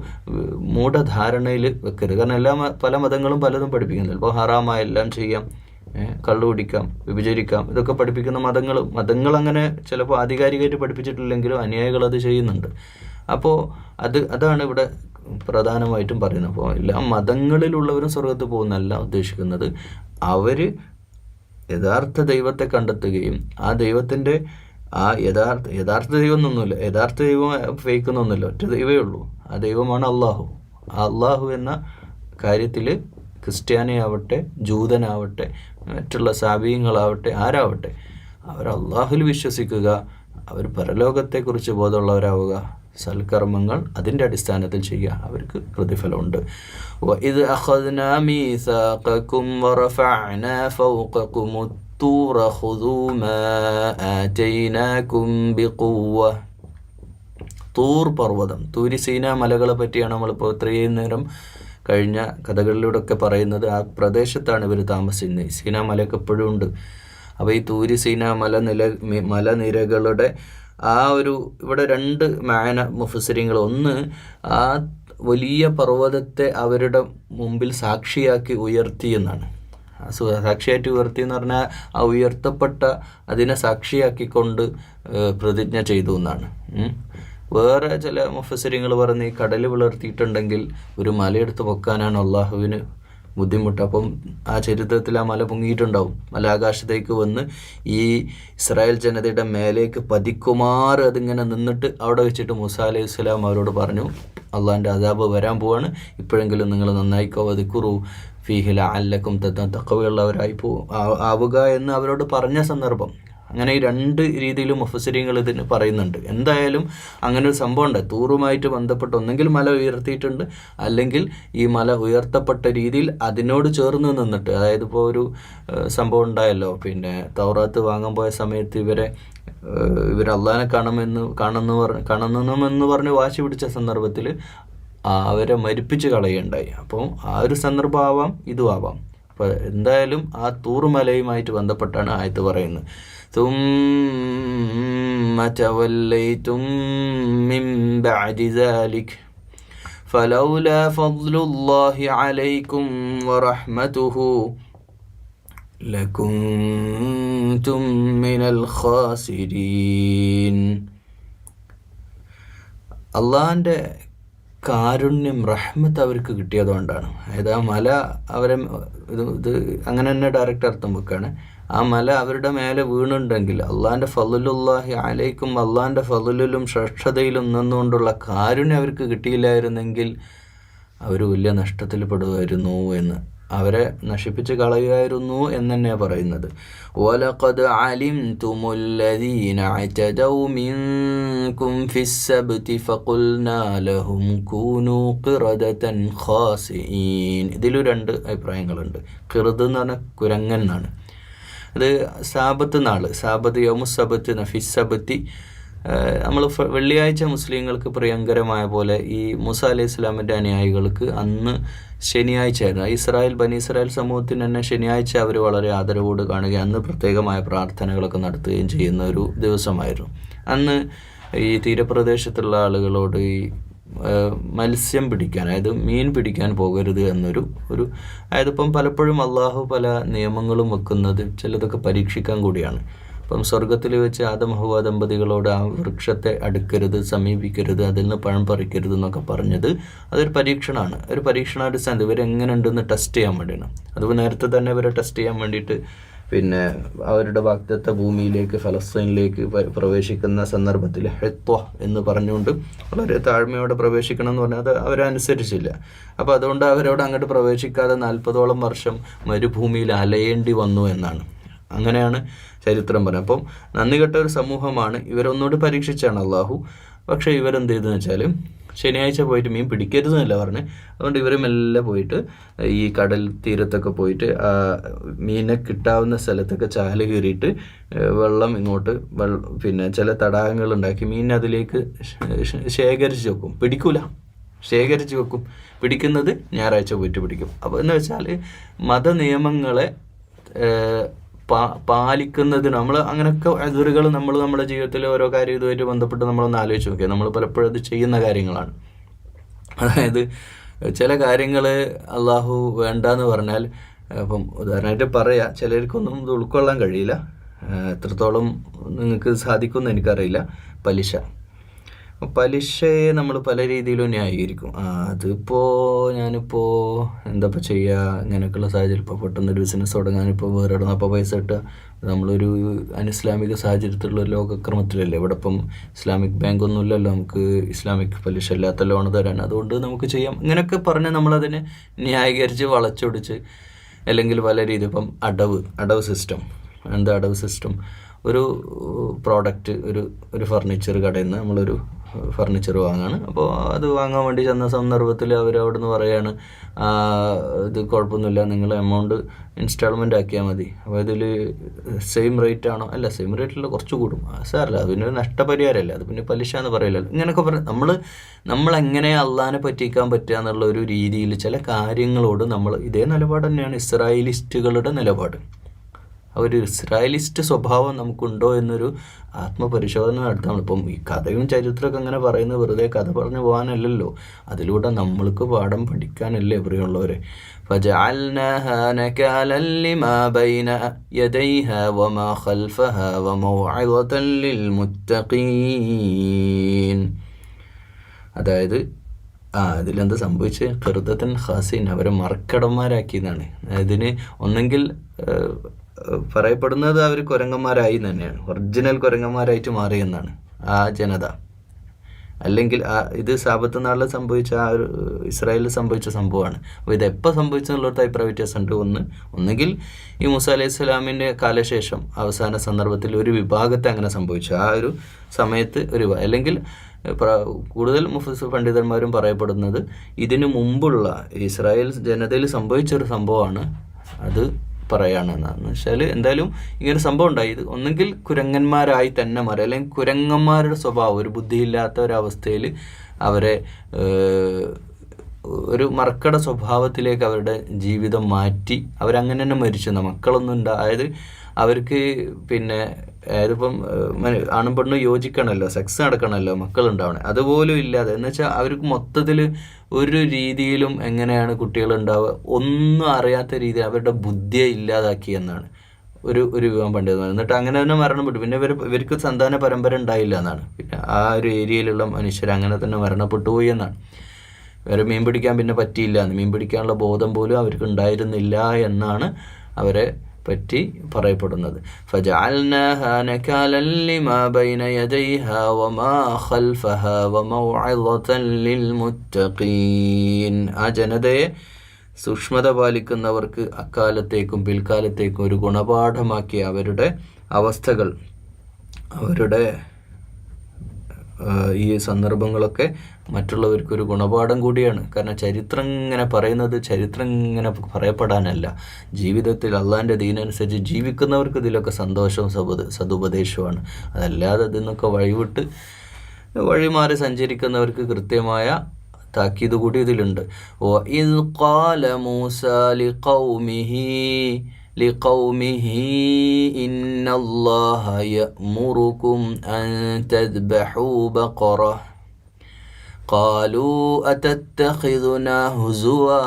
മൂഢധാരണയിൽ വെക്കരുത്. കാരണം പല മതങ്ങളും പലതും പഠിപ്പിക്കുന്നില്ല. ഇപ്പോൾ ഹറാമായ എല്ലാം ചെയ്യാം, കള്ളു കുടിക്കാം, വിഭജിക്കാം, ഇതൊക്കെ പഠിപ്പിക്കുന്ന മതങ്ങൾ അങ്ങനെ ചിലപ്പോൾ ആധികാരികമായിട്ട് പഠിപ്പിച്ചിട്ടില്ലെങ്കിലും അനുയായികൾ അത് ചെയ്യുന്നുണ്ട്. അപ്പോൾ അതാണ് ഇവിടെ പ്രധാനമായിട്ടും പറയുന്നത്. അപ്പോൾ എല്ലാ മതങ്ങളിലുള്ളവരും സ്വർഗത്ത് പോകുന്നല്ല ഉദ്ദേശിക്കുന്നത്. അവർ യഥാർത്ഥ ദൈവത്തെ കണ്ടെത്തുകയും ആ ദൈവത്തിൻ്റെ ആ യഥാർത്ഥ ദൈവം എന്നൊന്നുമില്ല, യഥാർത്ഥ ദൈവം ഫേക്കുന്നൊന്നുമില്ല, ഒറ്റ ദൈവമേ ഉള്ളൂ. ആ ദൈവമാണ് അള്ളാഹു. ആ അള്ളാഹു എന്ന കാര്യത്തിൽ ക്രിസ്ത്യാനിയാവട്ടെ, ജൂതനാവട്ടെ, മറ്റുള്ള സാബീയങ്ങളാവട്ടെ, ആരാവട്ടെ, അവർ അള്ളാഹുൽ വിശ്വസിക്കുക, അവർ പരലോകത്തെക്കുറിച്ച് ബോധമുള്ളവരാവുക, സൽക്കർമ്മങ്ങൾ അതിൻ്റെ അടിസ്ഥാനത്തിൽ ചെയ്യുക, അവർക്ക് പ്രതിഫലമുണ്ട്. വഇദ് അഖദ്നാ മീസാഖകും വറഫഅനാ ഫൗഖകുമുത്തൂറ ഖുദൂ മാ ആതൈനാകും ബിഖുവ്വ. തൂർ പർവ്വതം, തൂരി സീനാ മലകളെ പറ്റിയാണ് നമ്മളിപ്പോൾ ഇത്രയും നേരം കഴിഞ്ഞ കഥകളിലൂടെ ഒക്കെ പറയുന്നത്. ആ പ്രദേശത്താണ് ഇവർ താമസിക്കുന്നത്. സീനാ മലയൊക്കെ എപ്പോഴും ഉണ്ട്. അപ്പോൾ ഈ തൂരി സീനാ മലനിരകളുടെ ആ ഒരു, ഇവിടെ രണ്ട് മാന മുഫസ്സിരിങ്ങൾ, ഒന്ന് ആ വലിയ പർവ്വതത്തെ അവരുടെ മുമ്പിൽ സാക്ഷിയാക്കി ഉയർത്തി എന്നാണ്. സാക്ഷിയായിട്ട് ഉയർത്തി എന്ന് പറഞ്ഞാൽ ആ ഉയർത്തപ്പെട്ട അതിനെ സാക്ഷിയാക്കിക്കൊണ്ട് പ്രതിജ്ഞ ചെയ്തു എന്നാണ്. വേറെ ചില മുഫസ്സിരിങ്ങൾ പറഞ്ഞ് ഈ കടൽ വിളർത്തിയിട്ടുണ്ടെങ്കിൽ ഒരു മലയെടുത്ത് പൊക്കാനാണ് അള്ളാഹുവിന് ബുദ്ധിമുട്ട്. അപ്പം ആ ചരിത്രത്തിൽ ആ മല പൊങ്ങിയിട്ടുണ്ടാവും. മല ആകാശത്തേക്ക് വന്ന് ഈ ഇസ്രായേൽ ജനതയുടെ മേലേക്ക് പതിക്കുമാറ് അതിങ്ങനെ നിന്നിട്ട് അവിടെ വെച്ചിട്ട് മൂസാ അലൈഹി സ്വലാം അവരോട് പറഞ്ഞു, അള്ളാഹിൻ്റെ അദാബ് വരാൻ പോവാണ്, ഇപ്പോഴെങ്കിലും നിങ്ങൾ നന്നായിക്കോ, ദിക്റു ഫീഹി ലഅല്ലക്കും തഖ്വയുള്ളവരായി ആവുക എന്ന് അവരോട് പറഞ്ഞ സന്ദർഭം. അങ്ങനെ ഈ രണ്ട് രീതിയിലും മുഫസ്സിരിങ്ങൾ ഇതിന് പറയുന്നുണ്ട്. എന്തായാലും അങ്ങനെ ഒരു സംഭവം ഉണ്ട്. തൂറുമായിട്ട് ബന്ധപ്പെട്ട് ഒന്നെങ്കിൽ മല ഉയർത്തിയിട്ടുണ്ട്, അല്ലെങ്കിൽ ഈ മല ഉയർത്തപ്പെട്ട രീതിയിൽ അതിനോട് ചേർന്ന് നിന്നിട്ട്, അതായത് ഇപ്പോൾ ഒരു സംഭവം ഉണ്ടായല്ലോ, പിന്നെ തൗറാത്ത് വാങ്ങാൻ പോയ സമയത്ത് ഇവർ അള്ളാഹിനെ കാണണമെന്ന് പറഞ്ഞ് വാശി പിടിച്ച സന്ദർഭത്തിൽ അവരെ മരിപ്പിച്ച് കളയുണ്ടായി. അപ്പോൾ ആ ഒരു സന്ദർഭം ആവാം, ഇതും ആവാം. അപ്പോൾ എന്തായാലും ആ തൂറുമലയുമായിട്ട് ബന്ധപ്പെട്ടാണ് ആയത്ത് പറയുന്നത്. ثم توليتم من بعد ذلك فلولا فضل الله عليكم ورحمته لكنتم من الخاسرين. അള്ളാഹിൻ്റെ കാരുണ്യം, റഹ്മത്ത് അവർക്ക് കിട്ടിയതുകൊണ്ടാണ്. അതായത് ആ മല അവരെ ഇത് അങ്ങനെ തന്നെ ഡയറക്റ്റ് അർത്ഥം വെക്കുകയാണ്. ആ മല അവരുടെ മേലെ വീണുണ്ടെങ്കിൽ അള്ളാഹിൻ്റെ ഫളുലുല്ലാഹി അലൈക്കും, അള്ളാഹിൻ്റെ ഫളുലിലും ശ്രേഷ്ഠതയിലും നിന്നുകൊണ്ടുള്ള കാരുണ്യം അവർക്ക് കിട്ടിയില്ലായിരുന്നെങ്കിൽ അവർ വലിയ നഷ്ടത്തിൽ പെടുമായിരുന്നു എന്ന്, അവരെ നശിപ്പിച്ച് കളയുമായിരുന്നു എന്ന് തന്നെയാണ് പറയുന്നത്. വലഖദ് അലിംതുമുല്ലദീന അതദൗ മിൻകും ഫിസ്സബ്തി ഫഖുൽനാ ലഹും കൂനൂ ഖിറദതൻ ഖാസിഈൻ. ഇതിലും രണ്ട് അഭിപ്രായങ്ങളുണ്ട്. ഖിർദ് എന്ന് പറഞ്ഞാൽ കുരങ്ങൻ എന്നാണ്. അത് സാബത്ത് നാൾ, സാബത്ത് യൗമുസ്സബത്ത്, ഫിസ്സബത്തി നമ്മൾ വെള്ളിയാഴ്ച മുസ്ലിങ്ങൾക്ക് പ്രിയങ്കരമായ പോലെ ഈ മൂസ അലൈഹി ഇസ്ലാമിൻ്റെ അനുയായികൾക്ക് അന്ന് ശനിയാഴ്ചയായിരുന്നു. ബനി ഇസ്രായേൽ സമൂഹത്തിന് തന്നെ ശനിയാഴ്ച അവർ വളരെ ആദരവോട് കാണുകയും അന്ന് പ്രത്യേകമായ പ്രാർത്ഥനകളൊക്കെ നടത്തുകയും ചെയ്യുന്ന ഒരു ദിവസമായിരുന്നു. അന്ന് ഈ തീരപ്രദേശത്തുള്ള ആളുകളോട് ഈ മത്സ്യം പിടിക്കാൻ, അതായത് മീൻ പിടിക്കാൻ പോകരുത് എന്നൊരു അതായത് ഇപ്പം പലപ്പോഴും അള്ളാഹു പല നിയമങ്ങളും വെക്കുന്നത് ചിലതൊക്കെ പരീക്ഷിക്കാൻ കൂടിയാണ്. ഇപ്പം സ്വർഗത്തിൽ വെച്ച് ആദം ഹവ്വ ദമ്പതികളോട് ആ വൃക്ഷത്തെ അടുക്കരുത്, സമീപിക്കരുത്, അതിൽ നിന്ന് പഴം പറിക്കരുത് എന്നൊക്കെ പറഞ്ഞത് അതൊരു പരീക്ഷണമാണ്. ഒരു പരീക്ഷണാടിസ്ഥാനത്ത് ഇവരെങ്ങനെ ഉണ്ടെന്ന് ടെസ്റ്റ് ചെയ്യാൻ വേണ്ടിയാണ്. അതുപോലെ നേരത്തെ തന്നെ ഇവരെ ടെസ്റ്റ് ചെയ്യാൻ വേണ്ടിയിട്ട് പിന്നെ അവരുടെ വാഗ്ദത്ത ഭൂമിയിലേക്ക് ഫലസ്തീനിലേക്ക് പ്രവേശിക്കുന്ന സന്ദർഭത്തിൽ ഹെത്വ എന്ന് പറഞ്ഞുകൊണ്ട് വളരെ താഴ്മയോടെ പ്രവേശിക്കണം എന്ന് പറഞ്ഞാൽ അത് അവരനുസരിച്ചില്ല. അപ്പോൾ അതുകൊണ്ട് അവരോട് അങ്ങോട്ട് പ്രവേശിക്കാതെ 40ഓളം വർഷം മരുഭൂമിയിൽ അലയേണ്ടി വന്നു എന്നാണ്. അങ്ങനെയാണ് ചരിത്രം പറയുന്നത്. അപ്പം നന്ദി കെട്ട ഒരു സമൂഹമാണ്. ഇവരൊന്നുകൂടി പരീക്ഷിച്ചാണ് അള്ളാഹു. പക്ഷേ ഇവരെന്ത് ചെയ്തെന്ന് വെച്ചാൽ ശനിയാഴ്ച പോയിട്ട് മീൻ പിടിക്കരുതെന്നല്ല പറഞ്ഞ്. അതുകൊണ്ട് ഇവർ മെല്ലെ പോയിട്ട് ഈ കടൽ തീരത്തൊക്കെ പോയിട്ട് മീനെ കിട്ടാവുന്ന സ്ഥലത്തൊക്കെ ചാല് കയറിയിട്ട് വെള്ളം ഇങ്ങോട്ട് പിന്നെ ചില തടാകങ്ങളുണ്ടാക്കി മീൻ അതിലേക്ക് ശേഖരിച്ച് വെക്കും. പിടിക്കൂല, ശേഖരിച്ച് വെക്കും. പിടിക്കുന്നത് ഞായറാഴ്ച പോയിട്ട് പിടിക്കും. അപ്പോൾ എന്ന് വെച്ചാൽ മതനിയമങ്ങളെ പാലിക്കുന്നതിന് നമ്മൾ അങ്ങനെയൊക്കെ എതിറുകൾ നമ്മുടെ ജീവിതത്തിൽ ഓരോ കാര്യം ഇതുമായിട്ട് ബന്ധപ്പെട്ട് നമ്മളൊന്ന് ആലോചിച്ച് നോക്കിയാൽ നമ്മൾ പലപ്പോഴും അത് ചെയ്യുന്ന കാര്യങ്ങളാണ്. അതായത് ചില കാര്യങ്ങൾ അള്ളാഹു വേണ്ടാന്ന് പറഞ്ഞാൽ, അപ്പം ഉദാഹരണമായിട്ട് പറയാം, ചിലർക്കൊന്നും ഇത് ഉൾക്കൊള്ളാൻ കഴിയില്ല. എത്രത്തോളം നിങ്ങൾക്ക് സാധിക്കുമെന്ന് എനിക്കറിയില്ല. പലിശയെ നമ്മൾ പല രീതിയിലും ന്യായീകരിക്കും. ഞാനിപ്പോൾ എന്താ ചെയ്യുക, ഇങ്ങനെയൊക്കെയുള്ള സാഹചര്യം, ഇപ്പോൾ പെട്ടെന്നൊരു ബിസിനസ് തുടങ്ങാനിപ്പോൾ വേറെ അപ്പോൾ പൈസ ഇട്ടുക. നമ്മളൊരു അനിസ്ലാമിക സാഹചര്യത്തിലുള്ള ലോകക്രമത്തിലല്ലേ. ഇവിടെ ഇപ്പം ഇസ്ലാമിക് ബാങ്കൊന്നും ഇല്ലല്ലോ നമുക്ക് ഇസ്ലാമിക് പലിശ ഇല്ലാത്ത ലോൺ തരാൻ. അതുകൊണ്ട് നമുക്ക് ചെയ്യാം. ഇങ്ങനെയൊക്കെ പറഞ്ഞ് നമ്മളതിനെ ന്യായീകരിച്ച് വളച്ചൊടിച്ച്, അല്ലെങ്കിൽ പല രീതി ഇപ്പം അടവ് സിസ്റ്റം. എന്താ അടവ് സിസ്റ്റം? ഒരു പ്രോഡക്റ്റ്, ഒരു ഫർണിച്ചർ കടയിൽ നിന്ന് നമ്മളൊരു ഫർണിച്ചർ വാങ്ങാണ്. അപ്പോൾ അത് വാങ്ങാൻ വേണ്ടി ചെന്ന സന്ദർഭത്തിൽ അവരവിടെ നിന്ന് പറയുകയാണ്, ഇത് കുഴപ്പമൊന്നുമില്ല, നിങ്ങൾ എമൗണ്ട് ഇൻസ്റ്റാൾമെൻ്റ് ആക്കിയാൽ മതി. അപ്പോൾ ഇതിൽ സെയിം റേറ്റ് ആണോ? അല്ല, സെയിം റേറ്റിൽ കുറച്ച് കൂടും. സാറല്ല, അത് പിന്നെ നഷ്ടപരിഹാരമല്ല, അത് പിന്നെ പലിശ എന്ന് പറയില്ലല്ലോ. ഇങ്ങനെയൊക്കെ പറഞ്ഞ് നമ്മളെങ്ങനെ അള്ളാനെ പറ്റിക്കാൻ പറ്റുക എന്നുള്ള ഒരു രീതിയിൽ ചില കാര്യങ്ങളോട് ഇതേ നിലപാട് തന്നെയാണ് ഇസ്രായേലിസ്റ്റുകളുടെ നിലപാട്. ഒരു ഇസ്രായേലിസ്റ്റ് സ്വഭാവം നമുക്കുണ്ടോ എന്നൊരു ആത്മപരിശോധന നടത്താണ്. ഇപ്പം ഈ കഥയും ചരിത്രമൊക്കെ അങ്ങനെ പറയുന്നത് വെറുതെ കഥ പറഞ്ഞു പോകാനല്ലല്ലോ, അതിലൂടെ നമ്മൾക്ക് പാഠം പഠിക്കാനല്ലേ പ്രിയമുള്ളവരെ. فجعلناها نكالا لما بين يديها وما خلفها وموعظة للمتقين. അതായത് ഇതിലെന്താ സംഭവിച്ച് ഖിർദത്തൻ ഖാസിൻ, അവരെ മറക്കടന്മാരാക്കിയതാണ്. ഇതിന് ഒന്നെങ്കിൽ പറയപ്പെടുന്നത് അവർ കുരങ്ങന്മാരായി തന്നെയാണ്, ഒറിജിനൽ കുരങ്ങന്മാരായിട്ട് മാറിയെന്നാണ് ആ ജനത. അല്ലെങ്കിൽ ഇത് സാബത്ത് നാളിൽ സംഭവിച്ച ഒരു ഇസ്രായേലിൽ സംഭവിച്ച സംഭവമാണ്. അപ്പോൾ ഇതെപ്പോൾ സംഭവിച്ചെന്നുള്ളൊരു അഭിപ്രായ വ്യത്യാസമുണ്ട്. ഒന്നുകിൽ ഈ മൂസ അലൈഹി സ്വലാമിൻ്റെ കാലശേഷം അവസാന സന്ദർഭത്തിൽ ഒരു വിഭാഗത്തെ അങ്ങനെ സംഭവിച്ചു, ആ ഒരു സമയത്ത് അല്ലെങ്കിൽ കൂടുതൽ മുഫസ്സിർ പണ്ഡിതന്മാരും പറയപ്പെടുന്നത് ഇതിനു മുമ്പുള്ള ഇസ്രായേൽ ജനതയിൽ സംഭവിച്ചൊരു സംഭവമാണ് അത് പറയാണെന്നാന്ന് വെച്ചാൽ എന്തായാലും ഇങ്ങനെ സംഭവം ഉണ്ടായി. ഇത് ഒന്നെങ്കിൽ കുരങ്ങന്മാരായി തന്നെ മാറി, അല്ലെങ്കിൽ കുരങ്ങന്മാരുടെ സ്വഭാവം, ഒരു ബുദ്ധിയില്ലാത്ത ഒരവസ്ഥയിൽ അവരെ ഒരു മർക്കട സ്വഭാവത്തിലേക്ക് അവരുടെ ജീവിതം മാറ്റി അവരങ്ങനെ തന്നെ മരിച്ചു. മക്കളൊന്നും അതായത് അവർക്ക് പിന്നെ അതിപ്പം ആണും പെണ്ണും യോജിക്കണമല്ലോ, സെക്സ് നടക്കണമല്ലോ, മക്കളുണ്ടാവണേ, അതുപോലും ഇല്ലാതെ എന്ന് വെച്ചാൽ അവർക്ക് മൊത്തത്തിൽ ഒരു രീതിയിലും എങ്ങനെയാണ് കുട്ടികളുണ്ടാവുക ഒന്നും അറിയാത്ത രീതിയിൽ അവരുടെ ബുദ്ധിയെ ഇല്ലാതാക്കി എന്നാണ് ഒരു വിവാഹം പണ്ഡിതന്മാർ. എന്നിട്ട് അങ്ങനെ തന്നെ മരണപ്പെട്ടു. പിന്നെ ഇവർക്ക് സന്താന പരമ്പര ഉണ്ടായില്ല എന്നാണ്. പിന്നെ ആ ഒരു ഏരിയയിലുള്ള മനുഷ്യർ അങ്ങനെ തന്നെ മരണപ്പെട്ടു പോയി എന്നാണ്. വേറെ മീൻ പിടിക്കാൻ പിന്നെ പറ്റിയില്ല, മീൻ പിടിക്കാനുള്ള ബോധം പോലും അവർക്ക് ഉണ്ടായിരുന്നില്ല എന്നാണ് അവരെ പറ്റി പറയപ്പെടുന്നത്. ഫജഅൽനാഹാ നകാലൻ ലിമാ ബൈന യദൈഹാ വമാ ഖൽഫഹാ വമൗഇദതൻ ലിൽമുത്തഖീൻ. ആ ജനതയെ സൂക്ഷ്മത പാലിക്കുന്നവർക്ക് അക്കാലത്തേക്കും പിൽക്കാലത്തേക്കും ഒരു ഗുണപാഠമാക്കിയ അവരുടെ അവസ്ഥകൾ, അവരുടെ ഈ സന്ദർഭങ്ങളൊക്കെ മറ്റുള്ളവർക്കൊരു ഗുണപാഠം കൂടിയാണ്. കാരണം ചരിത്രം ഇങ്ങനെ പറയുന്നത് ചരിത്രം ഇങ്ങനെ പറയപ്പെടാനല്ല, ജീവിതത്തിൽ അള്ളാഹിൻ്റെ ദീനനുസരിച്ച് ജീവിക്കുന്നവർക്ക് ഇതിലൊക്കെ സന്തോഷവും സതുപദേശവുമാണ്. അതല്ലാതെ ഇതിന്നൊക്കെ വഴിമാറി സഞ്ചരിക്കുന്നവർക്ക് കൃത്യമായ താക്കീത് കൂടി ഇതിലുണ്ട്. വഇദ് ഖാല മൂസാ ലിഖൗമിഹി ഇന്നല്ലാഹ യഅ്മുറുകും അൻ തദ്ബഹൂ ബഖറ ഖാലൂ അതത്തഖിദുനാ ഹുസുവാ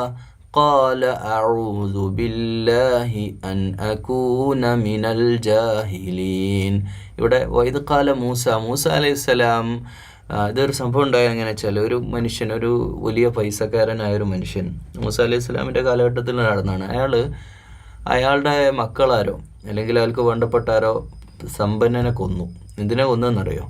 ഖാല അഊദു ബില്ലാഹി അൻ അകൂന മിനൽ ജാഹിലീൻ. ഇവിടെ വഇദ് ഖാല മൂസ അലൈഹിസ്സലാം, ഇതൊരു സംഭവം ഉണ്ടായ എങ്ങനെ വെച്ചാൽ, ഒരു മനുഷ്യൻ, ഒരു വലിയ പൈസക്കാരനായൊരു മനുഷ്യൻ മൂസ അലൈഹി സ്വലാമിൻ്റെ കാലഘട്ടത്തിൽ നടന്നതാണ്. അയാളുടെ മക്കളാരോ അല്ലെങ്കിൽ അയാൾക്ക് വേണ്ടപ്പെട്ടാരോ സമ്പന്നനെ കൊന്നു. എന്തിനാ കൊന്നതെന്നറിയോ?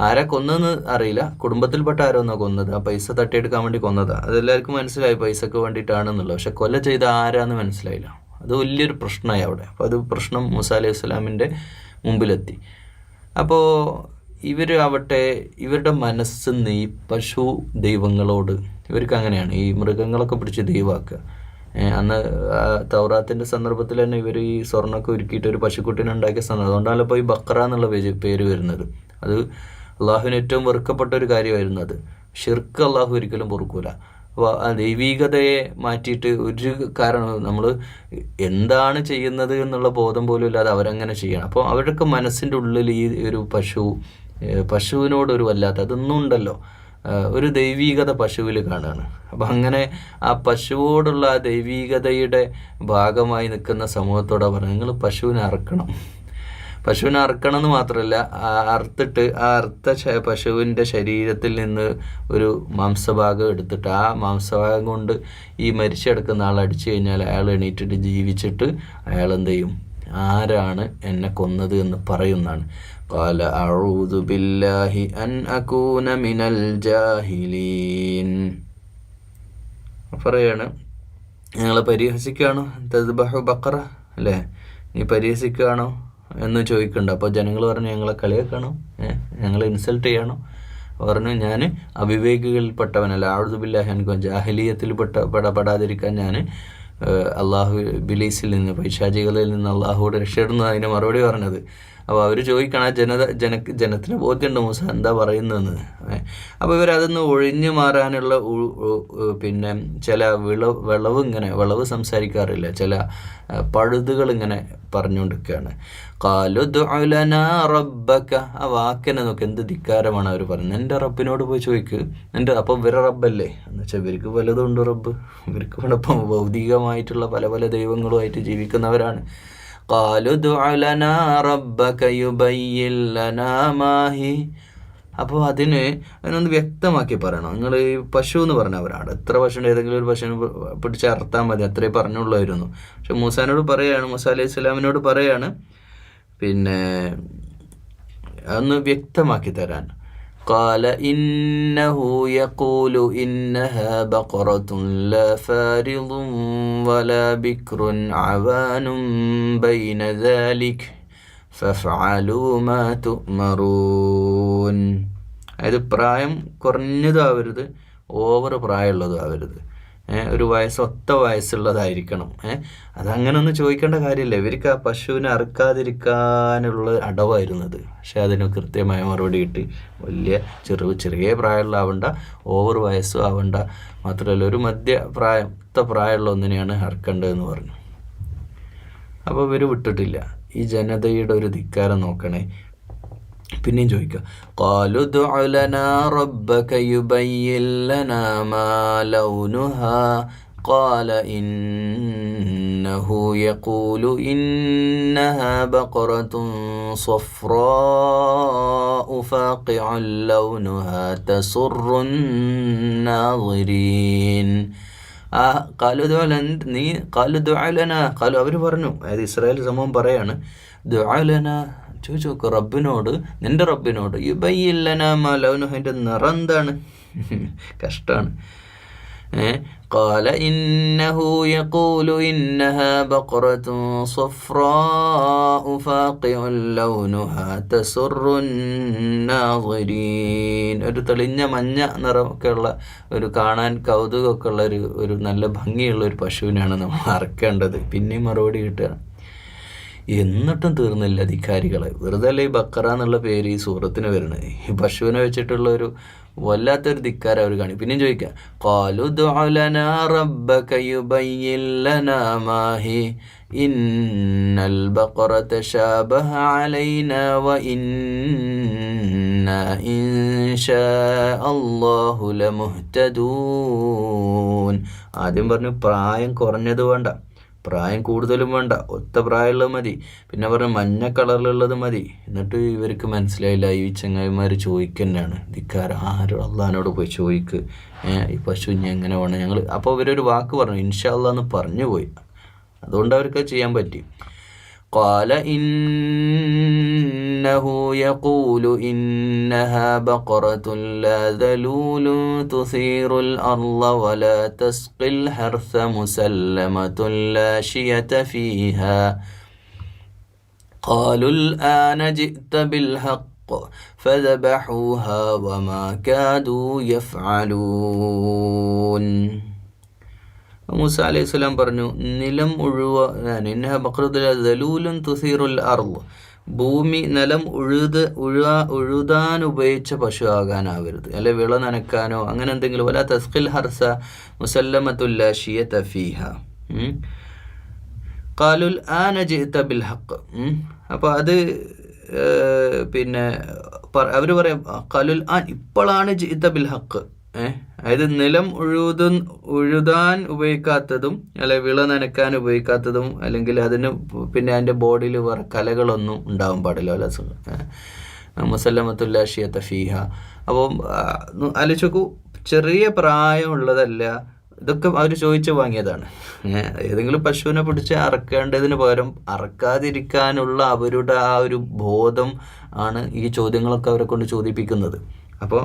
ആരാ കൊന്നതെന്ന് അറിയില്ല, കുടുംബത്തിൽപ്പെട്ട ആരോ എന്നാ കൊന്നത്. ആ പൈസ തട്ടിയെടുക്കാൻ വേണ്ടി കൊന്നതാണ്. അതെല്ലാവർക്കും മനസ്സിലായി പൈസക്ക് വേണ്ടിയിട്ടാണെന്നുള്ളത്. പക്ഷെ കൊല ചെയ്ത ആരാന്ന് മനസ്സിലായില്ല. അത് വലിയൊരു പ്രശ്നമായി അവിടെ. അപ്പോൾ അത് പ്രശ്നം മൂസ അലൈഹി സ്വലാമിൻ്റെ മുമ്പിലെത്തി. അപ്പോൾ ഇവരുടെ മനസ്സ് ഈ പശു ദൈവങ്ങളോട്, ഇവർക്ക് അങ്ങനെയാണ് ഈ മൃഗങ്ങളൊക്കെ പിടിച്ച് ദൈവമാക്കുക. അന്ന് തൗറാത്തിൻ്റെ സന്ദർഭത്തിൽ തന്നെ ഇവർ ഈ സ്വർണ്ണമൊക്കെ ഉരുക്കിയിട്ട് ഒരു പശുക്കുട്ടിനെ ഉണ്ടാക്കിയ സന്ദർഭം. അതുകൊണ്ടാണല്ലോ ഇപ്പോൾ ഈ ബക്ര എന്നുള്ള പേര് വരുന്നത്. അത് അള്ളാഹുവിന് ഏറ്റവും വെറുക്കപ്പെട്ട ഒരു കാര്യമായിരുന്നു. അത് ഷിർക്ക് അള്ളാഹു ഒരിക്കലും പൊറുക്കൂല. അപ്പോൾ ആ ദൈവീകതയെ മാറ്റിയിട്ട് ഒരു കാരണം നമ്മൾ എന്താണ് ചെയ്യുന്നത് എന്നുള്ള ബോധം പോലും ഇല്ലാതെ അവരങ്ങനെ ചെയ്യണം. അപ്പോൾ അവരുടെയൊക്കെ മനസ്സിൻ്റെ ഉള്ളിൽ ഈ ഒരു പശുവിനോടൊരു വല്ലാത്ത അതൊന്നും ഉണ്ടല്ലോ, ഒരു ദൈവീകത പശുവിൽ കാണുകയാണ്. അപ്പം അങ്ങനെ ആ പശുവോടുള്ള ആ ദൈവീകതയുടെ ഭാഗമായി നിൽക്കുന്ന സമൂഹത്തോടെ പറഞ്ഞു, നിങ്ങൾ പശുവിനെ അറക്കണം എന്ന് മാത്രമല്ല, അറുത്തിട്ട് ആ പശുവിൻ്റെ ശരീരത്തിൽ നിന്ന് ഒരു മാംസഭാഗം എടുത്തിട്ട് ആ മാംസഭാഗം കൊണ്ട് ഈ മരിച്ചെടുക്കുന്ന ആൾ അടിച്ചു കഴിഞ്ഞാൽ അയാൾ എണീറ്റിട്ട് ജീവിച്ചിട്ട് അയാൾ എന്ത് ചെയ്യും? ആരാണ് എന്നെ കൊന്നത് എന്ന് പറയുന്നതാണ്. ഖാല അഊദു ബില്ലാഹി അൻ അകൂന മിനൽ ജാഹിലീൻ. പറയാണ്, ഞങ്ങളെ പരിഹസിക്കുകയാണോ? തദ്ബഹു ബഖറ അല്ലേ, നീ പരിഹസിക്കുകയാണോ എന്ന് ചോദിക്കുന്നുണ്ട്. അപ്പോൾ ജനങ്ങൾ പറഞ്ഞു, ഞങ്ങളെ കളിയാക്കണോ, ഞങ്ങളെ ഇൻസൾട്ട് ചെയ്യണോ? പറഞ്ഞു, ഞാൻ അവിവേകികളിൽപ്പെട്ടവനല്ല, അഊദു ബില്ലാഹി അൻ ജാഹിലിയത്തിൽ പെടാതിരിക്കാൻ ഞാൻ ഇബ്ലീസിൽ നിന്ന്, പൈശാചികളിൽ നിന്ന് അള്ളാഹുവോട് രക്ഷപ്പെടുന്നു. അതിന് മറുപടി പറഞ്ഞത്. അപ്പോൾ അവർ ചോദിക്കണം, ജനത്തിന് ബോധ്യമുണ്ട് മൂസ എന്താ പറയുന്നതെന്ന്. അപ്പോൾ ഇവരതൊന്ന് ഒഴിഞ്ഞു മാറാനുള്ള പിന്നെ ചില വിളവ് സംസാരിക്കാറില്ല, ചില പഴുതുകൾ ഇങ്ങനെ പറഞ്ഞുകൊണ്ടിരിക്കുകയാണ്. ഖാലു ഉദ്ഉ ലനാ റബ്ബക. ആ വാക്കിനെ നോക്ക്, എന്ത് ധിക്കാരമാണ് അവർ പറയുന്നത്. എൻ്റെ റബ്ബിനോട് പോയി ചോദിക്ക്. അപ്പോൾ ഇവരെ റബ്ബല്ലേ എന്ന് വെച്ചാൽ ഇവർക്ക് പലതുണ്ട് റബ്ബ്. ഇവർക്ക് ഇപ്പം ഭൗതികമായിട്ടുള്ള പല ദൈവങ്ങളുമായിട്ട് ജീവിക്കുന്നവരാണ്. ഖാലു ഉദ്ഉ ലനാ റബ്ബക യുബയ്യിൻ ലനാ മാ ഹി. അപ്പോൾ അതിനൊന്ന് വ്യക്തമാക്കി പറയണം. നിങ്ങൾ ഈ പശു എന്ന് പറഞ്ഞവരാണ്, എത്ര പശുണ്ട്, ഏതെങ്കിലും ഒരു പശുവിനെ പിടിച്ച് അറുത്താൽ മതി, അത്രേ പറഞ്ഞുള്ളായിരുന്നു. പക്ഷെ മൂസ അലൈഹി സ്വലാമിനോട് പറയാണ്, പിന്നെ അതൊന്ന് വ്യക്തമാക്കി തരാൻ. ഖാല ഇന്നഹു യഖൂലു ഇന്നഹാ ബഖറത്തുൻ ലാ ഫാരിദുൻ വലാ ബിക്റുൻ അവാനും ബൈന ദാലിക ഫഫഅലൂ മാ തുഅ്മറൂൻ. അതായത് പ്രായം കുറഞ്ഞതും ആവരുത്, ഓവർ പ്രായമുള്ളതും ആവരുത്, ഒരു ഒത്ത വയസ്സുള്ളതായിരിക്കണം. അതങ്ങനെ ഒന്നും ചോദിക്കേണ്ട കാര്യമില്ല. ഇവർക്ക് ആ പശുവിനെ അറുക്കാതിരിക്കാനുള്ള അടവായിരുന്നത്. പക്ഷെ അതിന് കൃത്യമായ മറുപടി കിട്ടി. ചെറിയ പ്രായമുള്ള ആവണ്ട, ഓവർ വയസ്സും ആവണ്ട, മാത്രമല്ല ഒരു പ്രായമുള്ള ഒന്നിനെയാണ് അറുക്കേണ്ടതെന്ന് പറഞ്ഞു. അപ്പോൾ ഇവർ വിട്ടിട്ടില്ല. ഈ ജനതയുടെ ഒരു ധിക്കാരം നോക്കണേ. പിന്നെയും ചോദിക്കുക, ഖാലു ഉദ്ഉ ലനാ റബ്ബക യുബയ്യിൻ ലനാ മാ ലൗനുഹാ ഖാല ഇന്നഹു യഖൂലു ഇന്നഹാ ബഖറത്തുൻ സ്വഫ്റാഉ ഫാഖിഉൻ ലൗനുഹാ തസുറുൻ നാദിരീൻ. അവർ പറഞ്ഞു, അതായത് ഇസ്രായേൽ സമൂഹം പറയാണ്, ദുആ ലനാ, ചോദിച്ചു നോക്ക് റബ്ബിനോട്, നിന്റെ റബ്ബിനോട്, യുബയ്യിൻ ലനാ മാ ലൗനുഹ, അതിൻ്റെ നിറം എന്താണ്? കഷ്ടമാണ്. ഖാല ഇന്നഹു യഖൂലു ഇന്നഹാ ബഖറത്തുൻ സ്വഫ്റാഉ ബൈളാഉ ഫാഖിഉൻ ലൗനുഹാ തസുറുൻ നാസിരീൻ. ഒരു തെളിഞ്ഞ മഞ്ഞ നിറമൊക്കെ ഉള്ള ഒരു കാണാൻ കൗതുകമൊക്കെ ഉള്ള ഒരു നല്ല ഭംഗിയുള്ള ഒരു പശുവിനാണ് നമ്മൾ അറക്കേണ്ടത്. പിന്നെയും മറുപടി കിട്ടുകയാണ്. എന്നിട്ടും തീർന്നില്ല അധികാരികൾ. വെറുതെ അല്ല ഈ ബക്കറ എന്നുള്ള പേര് ഈ സൂറത്തിന് വരുന്നത്. ഈ പശുവിനെ വെച്ചിട്ടുള്ള ഒരു വല്ലാത്തൊരു ധിക്കാരം അവർ കാണി. പിന്നെയും ചോദിക്കാം, ഖാലു ഉദ്ഉ ലനാ റബ്ബക യുബയ്യിൻ ലനാ മാ ഹി ഇന്നൽ ബഖറ തശാബഹ അലൈനാ വ ഇന്നാ ഇൻഷാ അല്ലാഹു ലമുഹ്തദൂൻ. ആദ്യം പറഞ്ഞു പ്രായം കുറഞ്ഞത് വേണ്ട, പ്രായം കൂടുതലും വേണ്ട, ഒത്ത പ്രായമുള്ളത് മതി. പിന്നെ പറഞ്ഞു മഞ്ഞ കളറിലുള്ളത് മതി. എന്നിട്ട് ഇവർക്ക് മനസ്സിലായില്ല, ഈ ചങ്ങായിമാർ ചോദിക്കുന്നതാണ് ധിക്കാരം. ആരും അള്ളാഹിനോട് പോയി ചോദിക്ക്, ഈ പശു ഇനി എങ്ങനെ വേണം ഞങ്ങൾ. അപ്പോൾ ഇവരൊരു വാക്ക് പറഞ്ഞു, ഇൻഷാ അല്ലാഹ് എന്ന് പറഞ്ഞു പോയി. അതുകൊണ്ട് അവർക്ക് ചെയ്യാൻ പറ്റി. قال إنه يقول إنها بقرة لا ذلول تثير الأرض ولا تسقي الحرث مسلمة لا شية فيها قالوا الآن جئت بالحق فذبحوها وما كادوا يفعلون. മൂസ അലൈഹി സ്വലാം പറഞ്ഞു, നിലം ഭൂമി നിലം ഉഴുതാൻ ഉപയോഗിച്ച പശു ആകാനാവരുത്, അല്ലെ വിള നനക്കാനോ അങ്ങനെ എന്തെങ്കിലും. വല തസ്ഖിൽ ഹർസ മുസല്ലമത്തുല്ല ഷിയത ഫീഹ. ഖാലുൽ ആന ജിഅത ബിൽ ഹഖ്. അപ്പോൾ അത് പിന്നെ അവർ പറയാം, ഖാലുൽ ആൻ, ഇപ്പോഴാണ് ജിഅത ബിൽ ഹഖ്. അതായത് നിലം ഉഴുതാൻ ഉപയോഗിക്കാത്തതും അല്ലെ വിള നനക്കാൻ ഉപയോഗിക്കാത്തതും, അല്ലെങ്കിൽ അതിന് പിന്നെ അതിൻ്റെ ബോഡിയിൽ വേറെ കലകളൊന്നും ഉണ്ടാവാൻ പാടില്ല. അല്ല മുസല്ലമത്തുല്ല ഷിയത ഫീഹ. അപ്പം ആലോചിക്കൂ, ചെറിയ പ്രായമുള്ളതല്ല, ഇതൊക്കെ അവർ ചോദിച്ചു വാങ്ങിയതാണ്. ഏതെങ്കിലും പശുവിനെ പിടിച്ച് അറക്കേണ്ടതിന് പകരം അറക്കാതിരിക്കാനുള്ള അവരുടെ ആ ഒരു ബോധം ആണ് ഈ ചോദ്യങ്ങളൊക്കെ അവരെ കൊണ്ട് ചോദിപ്പിക്കുന്നത്. അപ്പോൾ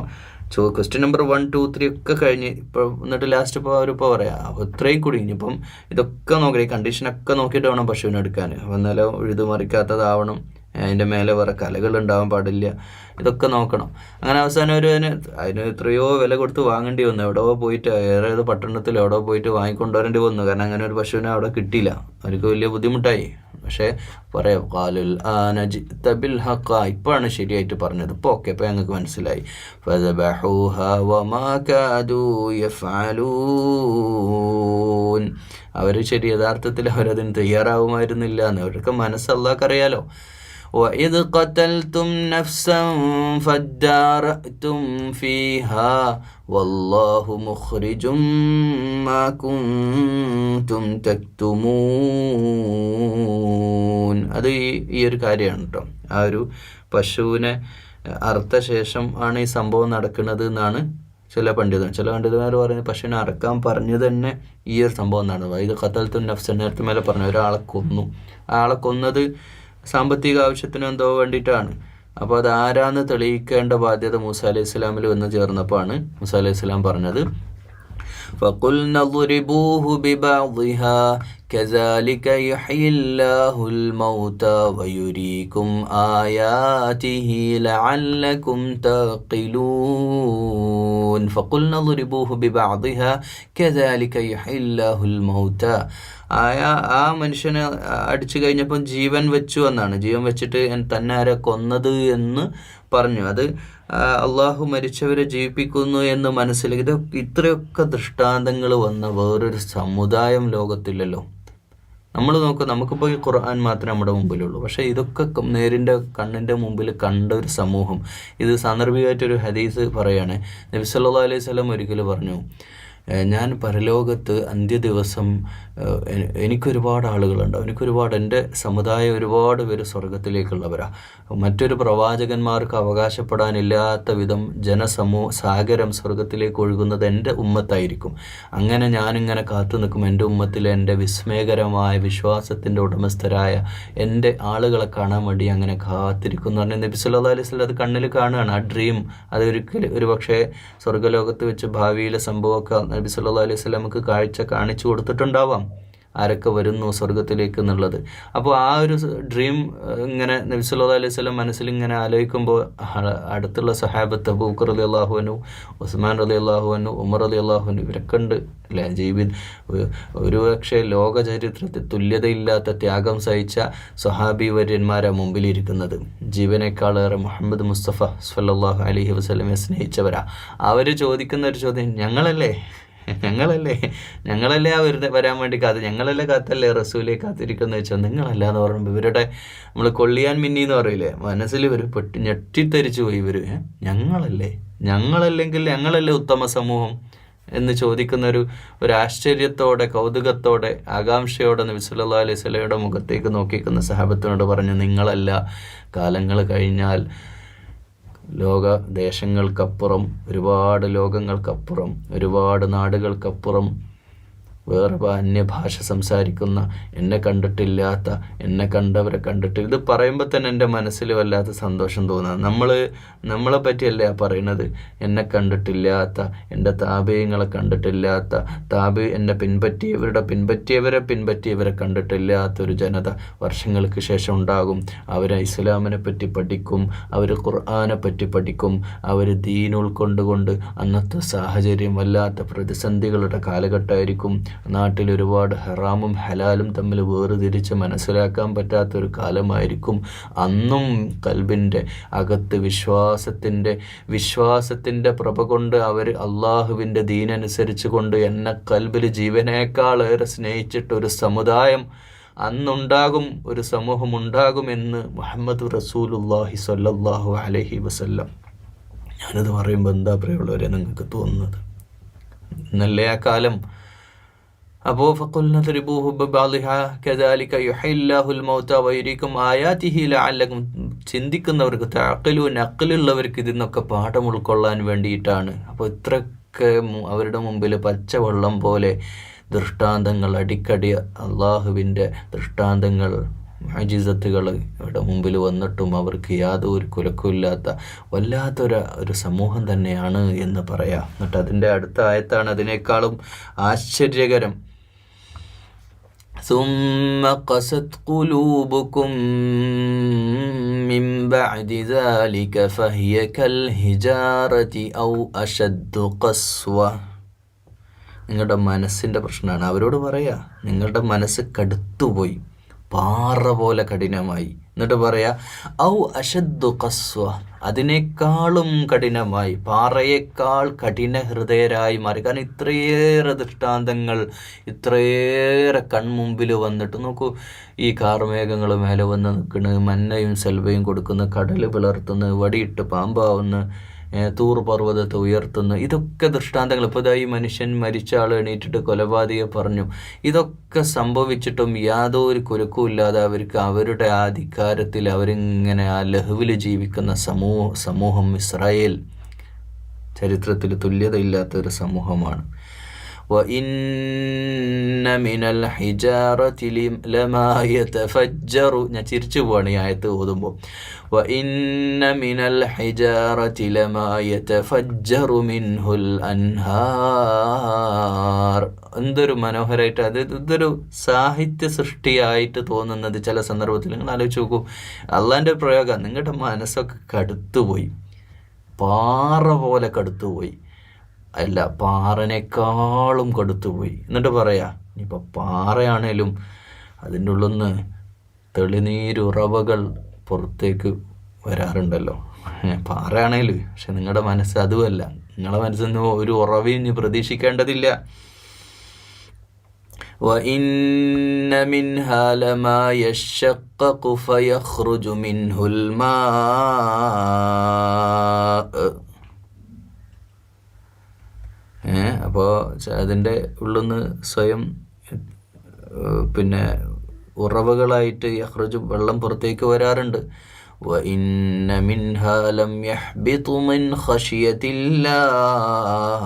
ക്വസ്റ്റ്യൻ നമ്പർ 1, 2, 3 ഒക്കെ കഴിഞ്ഞ് ഇപ്പോൾ എന്നിട്ട് ലാസ്റ്റ് ഇപ്പോൾ അവരിപ്പോൾ പറയാം, അപ്പോൾ ഇത്രയും കൂടി ഇനിയിപ്പം ഇതൊക്കെ നോക്കണം, ഈ കണ്ടീഷനൊക്കെ നോക്കിയിട്ട് വേണം പശുവിനെ എടുക്കാൻ. അപ്പോൾ എന്നാലും ഉഴുതുമറിക്കാത്തതാവണം, അതിൻ്റെ മേലെ വേറെ കലകൾ ഉണ്ടാവാൻ പാടില്ല, ഇതൊക്കെ നോക്കണം. അങ്ങനെ അവസാനം ഒരു അതിന് എത്രയോ വില കൊടുത്ത് വാങ്ങേണ്ടി വന്നു. എവിടെയോ പോയിട്ട് ഏത് പട്ടണത്തിൽ എവിടെയോ പോയിട്ട് വാങ്ങിക്കൊണ്ടുവരേണ്ടി വന്നു. കാരണം അങ്ങനെ ഒരു പശുവിനെ അവിടെ കിട്ടിയില്ല. അവർക്ക് വലിയ ബുദ്ധിമുട്ടായി. പക്ഷേ പറയാം, ഖാലുൽ ആന ജിഅത ബിൽ ഹഖ്, ഇപ്പോഴാണ് ശരിയായിട്ട് പറഞ്ഞത്, ഇപ്പോൾ ഓക്കെ, ഇപ്പോൾ ഞങ്ങൾക്ക് മനസ്സിലായി. ഫദബഹൂഹ വമാ കാദൂ യഫ്അലൂൻ. അവർ ശരി യഥാർത്ഥത്തിൽ അവരതിന് തയ്യാറാവുമായിരുന്നില്ല എന്ന് അവർക്ക് മനസ്സ് അല്ലാഹ്ക്കറിയാലോ. وَإِذْ قَتَلْتُمْ نَفْسًا فَادَّارَأْتُمْ فِيهَا وَاللَّهُ مُخْرِجٌ مَا كُنْتُمْ تَكْتُمُونَ. അത് ഈ ഒരു കാര്യമാണ് കേട്ടോ. ആ ഒരു പശുവിനെ അറുത്ത ശേഷം ആണ് ഈ സംഭവം നടക്കുന്നത് എന്നാണ് ചില പണ്ഡിതന്മാർ പറയുന്നത്. പശുവിനെ അറക്കാൻ പറഞ്ഞു തന്നെ ഈ ഒരു സംഭവം നടന്നത്. ഇത് ഖതൽത്തുൻ നഫ്സൻ, നേരത്തെ മേലെ പറഞ്ഞു, ഒരാളെ കൊന്നു. ആളെ കൊന്നത് സാമ്പത്തിക ആവശ്യത്തിന് എന്തോ വേണ്ടിയിട്ടാണ്. അപ്പോൾ അത് ആരാന്ന് തെളിയിക്കേണ്ട ബാധ്യത മൂസ അലൈഹി സ്വലാമിൽ വന്ന് ചേർന്നപ്പോൾ ആണ് മൂസ അലൈഹി സ്വലാം പറഞ്ഞത്, فَقُلْنَا اضْرِبُوهُ بِبَعْضِهَا كَذَلِكَ يُحْيِي اللَّهُ الْمَوْتَى وَيُرِيكُمْ آيَاتِهِ لَعَلَّكُمْ تَعْقِلُونَ. فَقُلْنَا اضْرِبُوهُ بِبَعْضِهَا كَذَلِكَ يُحْيِي اللَّهُ الْمَوْتَى. ആ മനുഷ്യനെ അടിച്ചു കഴിഞ്ഞപ്പം ജീവൻ വെച്ചു എന്നാണ്. ജീവൻ വെച്ചിട്ട് തന്നെ ആരെ കൊന്നത് എന്ന് പറഞ്ഞു. അത് അള്ളാഹു മരിച്ചവരെ ജീവിപ്പിക്കുന്നു എന്ന് മനസ്സിലാക്കി. ഇത് ഇത്രയൊക്കെ ദൃഷ്ടാന്തങ്ങൾ വന്ന വേറൊരു സമുദായം ലോകത്തില്ലല്ലോ. നമ്മൾ നോക്കുക, നമുക്കിപ്പോൾ ഈ ഖുർആൻ മാത്രമേ നമ്മുടെ മുമ്പിലുള്ളൂ. പക്ഷേ ഇതൊക്കെ കണ്ണിൻ്റെ മുമ്പിൽ കണ്ട ഒരു സമൂഹം. ഇത് സാന്ദർഭികമായിട്ടൊരു ഹദീസ് പറയാണ്. നബി സല്ലല്ലാഹു അലൈഹി വസല്ലം ഒരിക്കൽ പറഞ്ഞു, ഞാൻ പരലോകത്ത് അന്ത്യദിവസം എനിക്കൊരുപാട് ആളുകളുണ്ടാവും, എൻ്റെ സമുദായം ഒരുപാട് പേര് സ്വർഗത്തിലേക്കുള്ളവരാണ്. മറ്റൊരു പ്രവാചകന്മാർക്ക് അവകാശപ്പെടാനില്ലാത്ത വിധം സാഗരം സ്വർഗത്തിലേക്ക് ഒഴുകുന്നത് എൻ്റെ ഉമ്മത്തായിരിക്കും. അങ്ങനെ ഞാനിങ്ങനെ കാത്തു നിൽക്കും, എൻ്റെ ഉമ്മത്തിലെ എൻ്റെ വിസ്മയകരമായ വിശ്വാസത്തിൻ്റെ ഉടമസ്ഥരായ എൻ്റെ ആളുകളെ കാണാൻ വേണ്ടി അങ്ങനെ കാത്തിരിക്കുന്നു എന്ന് പറഞ്ഞാൽ നബി സല്ലല്ലാഹു അലൈഹി വസല്ലം അത് കണ്ണിൽ കാണുകയാണ്. ആ ഡ്രീം അത് ഒരു പക്ഷേ സ്വർഗ്ഗലോകത്ത് വെച്ച് ഭാവിയിലെ സംഭവമൊക്കെ നബി സല്ലല്ലാഹു അലൈഹി വസല്ലമക്ക് കാണിച്ചു കൊടുത്തിട്ടുണ്ടാവാം. ആരൊക്കെ വരുന്നു സ്വർഗത്തിലേക്ക് എന്നുള്ളത്. അപ്പോൾ ആ ഒരു ഡ്രീം ഇങ്ങനെ നബി സല്ലല്ലാഹു അലൈഹി വസല്ലം മനസ്സിൽ ഇങ്ങനെ ആലോചിക്കുമ്പോൾ അടുത്തുള്ള സഹാബത്ത് അബൂബക്കർ റളിയല്ലാഹു അൻഹു, ഉസ്മാൻ റളിയല്ലാഹു അൻഹു, ഉമർ റളിയല്ലാഹു അൻഹു ഇവരൊക്കെ ഉണ്ട് അല്ലേ. ഒരുപക്ഷെ ലോക ചരിത്രത്തിൽ തുല്യതയില്ലാത്ത ത്യാഗം സഹിച്ച സ്വഹാബി വര്യന്മാരാണ് മുമ്പിലിരിക്കുന്നത്. ജീവനേക്കാളേറെ മുഹമ്മദ് മുസ്തഫ സ്വല്ലല്ലാഹു അലൈഹി വസല്ലമയെ സ്നേഹിച്ചവരാ. അവർ ചോദിക്കുന്ന ഒരു ചോദ്യം, ഞങ്ങളല്ലേ വരാൻ വേണ്ടി ഞങ്ങളല്ലേ കാത്തല്ലേ റസൂലെ കാത്തിരിക്കുന്ന വെച്ചാൽ നിങ്ങളല്ല എന്ന് പറയുമ്പോൾ ഇവരുടെ നമ്മൾ കൊള്ളിയാൻ മിന്നി എന്ന് പറയില്ലേ, മനസ്സിൽ ഇവർ ഞെട്ടിത്തരിച്ചു പോയി. ഇവർ ഞങ്ങളല്ലെങ്കിൽ ഞങ്ങളല്ലേ ഉത്തമ സമൂഹം എന്ന് ചോദിക്കുന്ന ഒരു ആശ്ചര്യത്തോടെ, കൗതുകത്തോടെ, ആകാംക്ഷയോടെ നബി സല്ലല്ലാഹു അലൈഹി വസല്ലമയുടെ മുഖത്തേക്ക് നോക്കിക്കുന്ന സഹാബത്തിനോട് പറഞ്ഞു, നിങ്ങളല്ല, കാലങ്ങൾ കഴിഞ്ഞാൽ ദേശങ്ങൾക്കപ്പുറം, ഒരുപാട് ലോകങ്ങൾക്കപ്പുറം, ഒരുപാട് നാടുകൾക്കപ്പുറം വേറെ അന്യഭാഷ സംസാരിക്കുന്ന, എന്നെ കണ്ടിട്ടില്ലാത്ത, എന്നെ കണ്ടവരെ കണ്ടിട്ടില്ല. ഇത് പറയുമ്പോൾ തന്നെ എൻ്റെ മനസ്സിൽ വല്ലാത്ത സന്തോഷം തോന്നുക. നമ്മളെ പറ്റിയല്ലേ പറയുന്നത്. എന്നെ കണ്ടിട്ടില്ലാത്ത, എൻ്റെ താബീങ്ങളെ കണ്ടിട്ടില്ലാത്ത, എന്നെ പിൻപറ്റിയവരെ കണ്ടിട്ടില്ലാത്തൊരു ജനത വർഷങ്ങൾക്ക് ശേഷം ഉണ്ടാകും. അവർ ഇസ്ലാമിനെ പറ്റി പഠിക്കും, അവർ ഖുർആനെ പറ്റി പഠിക്കും, അവർ ദീൻ ഉൾക്കൊണ്ടുകൊണ്ട് അന്നത്തെ സാഹചര്യം വല്ലാത്ത പ്രതിസന്ധികളുടെ കാലഘട്ടമായിരിക്കും. നാട്ടിൽ ഒരുപാട് ഹറാമും ഹലാലും തമ്മിൽ വേർതിരിച്ച് മനസ്സിലാക്കാൻ പറ്റാത്തൊരു കാലമായിരിക്കും. അന്നും കൽബിൻ്റെ അകത്ത് വിശ്വാസത്തിൻ്റെ പ്രഭ കൊണ്ട് അവർ അള്ളാഹുവിൻ്റെ ദീനനുസരിച്ച് കൊണ്ട് എന്നെ കൽബിൽ ജീവനേക്കാളേറെ സ്നേഹിച്ചിട്ടൊരു സമുദായം അന്നുണ്ടാകും, ഒരു സമൂഹം ഉണ്ടാകുമെന്ന് മുഹമ്മദ് റസൂലുള്ളാഹി സ്വല്ലല്ലാഹു അലൈഹി വസല്ലം. ഞാനത് പറയുമ്പോൾ എന്താ പ്രിയമുള്ളവരെ നിങ്ങൾക്ക് തോന്നുന്നത്? ഇന്നല്ലേ ആ കാലം. അപ്പോൾ ഫഖുൽന ദ്രിബൂഹു ബിബഅദിഹാ കദാലിക യുഹയില്ലാഹുൽ മൗത വയരീകും ആയാതിഹി ലഅല്ലകും. ചിന്തിക്കുന്നവർക്ക്, തഅഖിലൂൻ, അഖ്ലുള്ളവർക്ക് ഇതിന്നൊക്കെ പാഠം ഉൾക്കൊള്ളാൻ വേണ്ടിയിട്ടാണ്. അപ്പോൾ ഇത്രയൊക്കെ അവരുടെ മുമ്പിൽ പച്ചവെള്ളം പോലെ ദൃഷ്ടാന്തങ്ങൾ, അടിക്കടി അള്ളാഹുവിൻ്റെ ദൃഷ്ടാന്തങ്ങൾ, മുഅ്ജിസത്തുകൾ ഇവിടെ മുമ്പിൽ വന്നിട്ടും അവർക്ക് യാതൊരു കുലക്കുമില്ലാത്ത വല്ലാത്തൊരു സമൂഹം തന്നെയാണ് എന്ന് പറയാം. എന്നിട്ട് അതിൻ്റെ അടുത്ത ആയത്താണ് അതിനേക്കാളും ആശ്ചര്യകരം. ثم قست قلوبكم من بعد ذلك فهي كالحجارة أو أشد قسوة. നിങ്ങളുടെ മനസ്സിൻ്റെ പ്രശ്നമാണ്. അവരോട് പറയാ, നിങ്ങളുടെ മനസ്സ് കടുത്തുപോയി, പാറ പോലെ കഠിനമായി. എന്നിട്ട് പറയാ ഔ അശദ്ദു ഖസ്വ, അതിനേക്കാളും കഠിനമായി, പാറയേക്കാൾ കഠിന ഹൃദയരായി മാറി. കാരണം ഇത്രയേറെ ദൃഷ്ടാന്തങ്ങൾ, ഇത്രയേറെ കൺമുമ്പിൽ വന്നിട്ട് നോക്കൂ. ഈ കാർമേഘങ്ങൾ മേലെ വന്ന് നിൽക്കുന്നു, മന്നയും സെൽവയും കൊടുക്കുന്നു, കടൽ പിളർത്തുന്നു, വടിയിട്ട് പാമ്പാവുന്നു, തൂർ പർവ്വതത്തെ ഉയർത്തുന്നു. ഇതൊക്കെ ദൃഷ്ടാന്തങ്ങൾ. ഇപ്പോൾ ഈ മനുഷ്യൻ മരിച്ച ആൾ എണീറ്റിട്ട് കൊലപാതകയെ പറഞ്ഞു. ഇതൊക്കെ സംഭവിച്ചിട്ടും യാതൊരു കുലുക്കുമില്ലാതെ അവർക്ക് അവരുടെ ആ അധികാരത്തിൽ അവരിങ്ങനെ ആ ലഹുവിൽ ജീവിക്കുന്ന സമൂഹം ഇസ്രായേൽ ചരിത്രത്തിൽ തുല്യതയില്ലാത്തൊരു സമൂഹമാണ്. ഞാൻ ചിരിച്ചു പോവാണ് ഈ ആയത്ത് ഓതുമ്പോൾ. എന്തൊരു മനോഹരമായിട്ട്, ഇതൊരു സാഹിത്യ സൃഷ്ടിയായിട്ട് തോന്നുന്നത് ചില സന്ദർഭത്തിൽ. നിങ്ങൾ ആലോചിച്ച് നോക്കൂ, അള്ളാൻ്റെ പ്രയോഗം. നിങ്ങളുടെ മനസ്സൊക്കെ കടുത്തുപോയി, പാറ പോലെ കടുത്തുപോയി, അല്ല പാറനേക്കാളും കടുത്തുപോയി. എന്നിട്ട് പറയാ, ഇനിയിപ്പോൾ പാറയാണേലും അതിൻ്റെ ഉള്ളിൽ നിന്ന് തെളിനീരുറവകൾ പുറത്തേക്ക് വരാറുണ്ടല്ലോ. പാറയാണേലും. പക്ഷെ നിങ്ങളുടെ മനസ്സ് അതുമല്ല. നിങ്ങളുടെ മനസ്സിൽ നിന്ന് ഒരു ഉറവയും ഇനി പ്രതീക്ഷിക്കേണ്ടതില്ല. وَإِنَّ مِنْهَا لَمَا يَشَّقَّقُ فَيَخْرُجُ مِنْهُ الْمَاءُ. അപ്പോൾ അതിൻ്റെ ഉള്ളിൽ നിന്ന് സ്വയം ഉറവകളായിട്ട് യഖ്റുജു, വെള്ളം പുറത്തേക്ക് വരാറുണ്ട്. وَإِنَّ مِنْهَا لَمْ يَحْبِطُ مِنْ خَشْيَةِ اللَّهِ.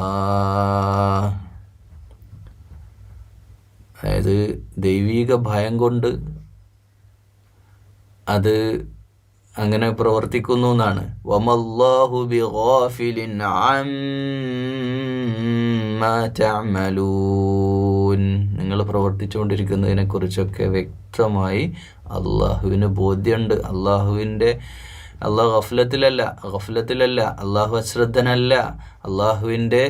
അതായത് ദൈവീക ഭയം കൊണ്ട് അത് അങ്ങനെ പ്രവർത്തിക്കുന്നു എന്നാണ്. വമല്ലാഹു ബിഗാഫിലിൻ അമ്മാ തഅമലൂൻ. നിങ്ങൾ പ്രവർത്തിച്ചുകൊണ്ടിരിക്കുന്നതിനെക്കുറിച്ചൊക്കെ വ്യക്തമായി അള്ളാഹുവിന് ബോധ്യമുണ്ട്. അള്ളാഹു ഗഫലത്തിലല്ല, അള്ളാഹു അശ്രദ്ധനല്ല, അള്ളാഹുവിൻ്റെ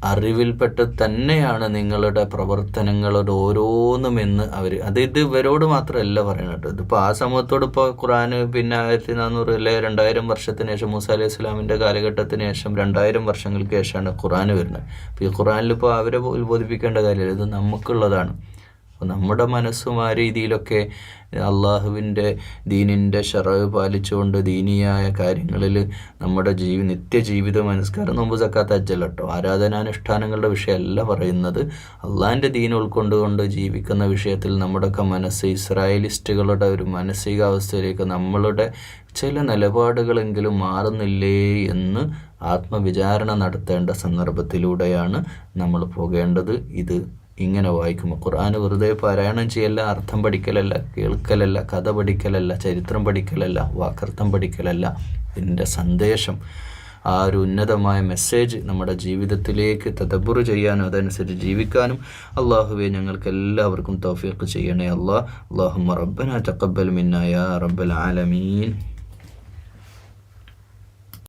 അറിവിൽപ്പെട്ട് തന്നെയാണ് നിങ്ങളുടെ പ്രവർത്തനങ്ങളുടെ ഓരോന്നുമെന്ന് ഇത് ഇവരോട് മാത്രമല്ല പറയുന്നത്. ഇതിപ്പോൾ ആ സമൂഹത്തോട് ഇപ്പോൾ ഖുർആന് പിന്നെ 1400 അല്ലെ 2000 വർഷത്തിന് ശേഷം മൂസ അലൈഹി സ്വലാമിൻ്റെ കാലഘട്ടത്തിന് ശേഷം 2000 വർഷങ്ങൾക്ക് ശേഷമാണ് ഖുർആൻ വരുന്നത്. അപ്പോൾ ഈ ഖുർആനിൽ ഇപ്പോൾ അവരെ ഉത്ബോധിപ്പിക്കേണ്ട കാര്യമില്ല, ഇത് നമുക്കുള്ളതാണ്. അപ്പോൾ നമ്മുടെ മനസ്സും ആ രീതിയിലൊക്കെ അള്ളാഹുവിൻ്റെ ദീനിൻ്റെ ശറഅ് പാലിച്ചുകൊണ്ട് ദീനിയായ കാര്യങ്ങളിൽ നമ്മുടെ നിത്യജീവിതം, നമസ്കാരം, നോമ്പ്, സക്കാത്ത്, ഹജ്ജ് കേട്ടോ, ആരാധനാനുഷ്ഠാനങ്ങളുടെ വിഷയമല്ല പറയുന്നത്. അള്ളാഹിൻ്റെ ദീൻ ഉൾക്കൊണ്ടുകൊണ്ട് ജീവിക്കുന്ന വിഷയത്തിൽ നമ്മുടെയൊക്കെ മനസ്സ് ഇസ്രായേലിസ്റ്റുകളുടെ ഒരു മാനസികാവസ്ഥയിലേക്ക് നമ്മളുടെ ചില നിലപാടുകളെങ്കിലും മാറുന്നില്ലേ എന്ന് ആത്മവിചാരണ നടത്തേണ്ട സന്ദർഭത്തിലൂടെയാണ് നമ്മൾ പോകേണ്ടത്. ഇത് ഇങ്ങനെ വായിക്കുമ്പോൾ ഖുർആൻ വെറുതെ പാരായണം ചെയ്യല്ല, അർത്ഥം പഠിക്കലല്ല, കേൾക്കലല്ല, കഥ പഠിക്കലല്ല, ചരിത്രം പഠിക്കലല്ല, വാക്കർത്ഥം പഠിക്കലല്ല. ഇതിൻ്റെ സന്ദേശം, ആ ഒരു ഉന്നതമായ മെസ്സേജ് നമ്മുടെ ജീവിതത്തിലേക്ക് തദബ്ബുർ ചെയ്യാനും അതനുസരിച്ച് ജീവിക്കാനും അള്ളാഹുവേ ഞങ്ങൾക്ക് എല്ലാവർക്കും തൗഫീഖ് ചെയ്യണേ. അല്ലാഹുമ്മ റബ്ബനാ തഖബ്ബൽ മിന്നാ യാ റബ്ബൽ ആലമീൻ.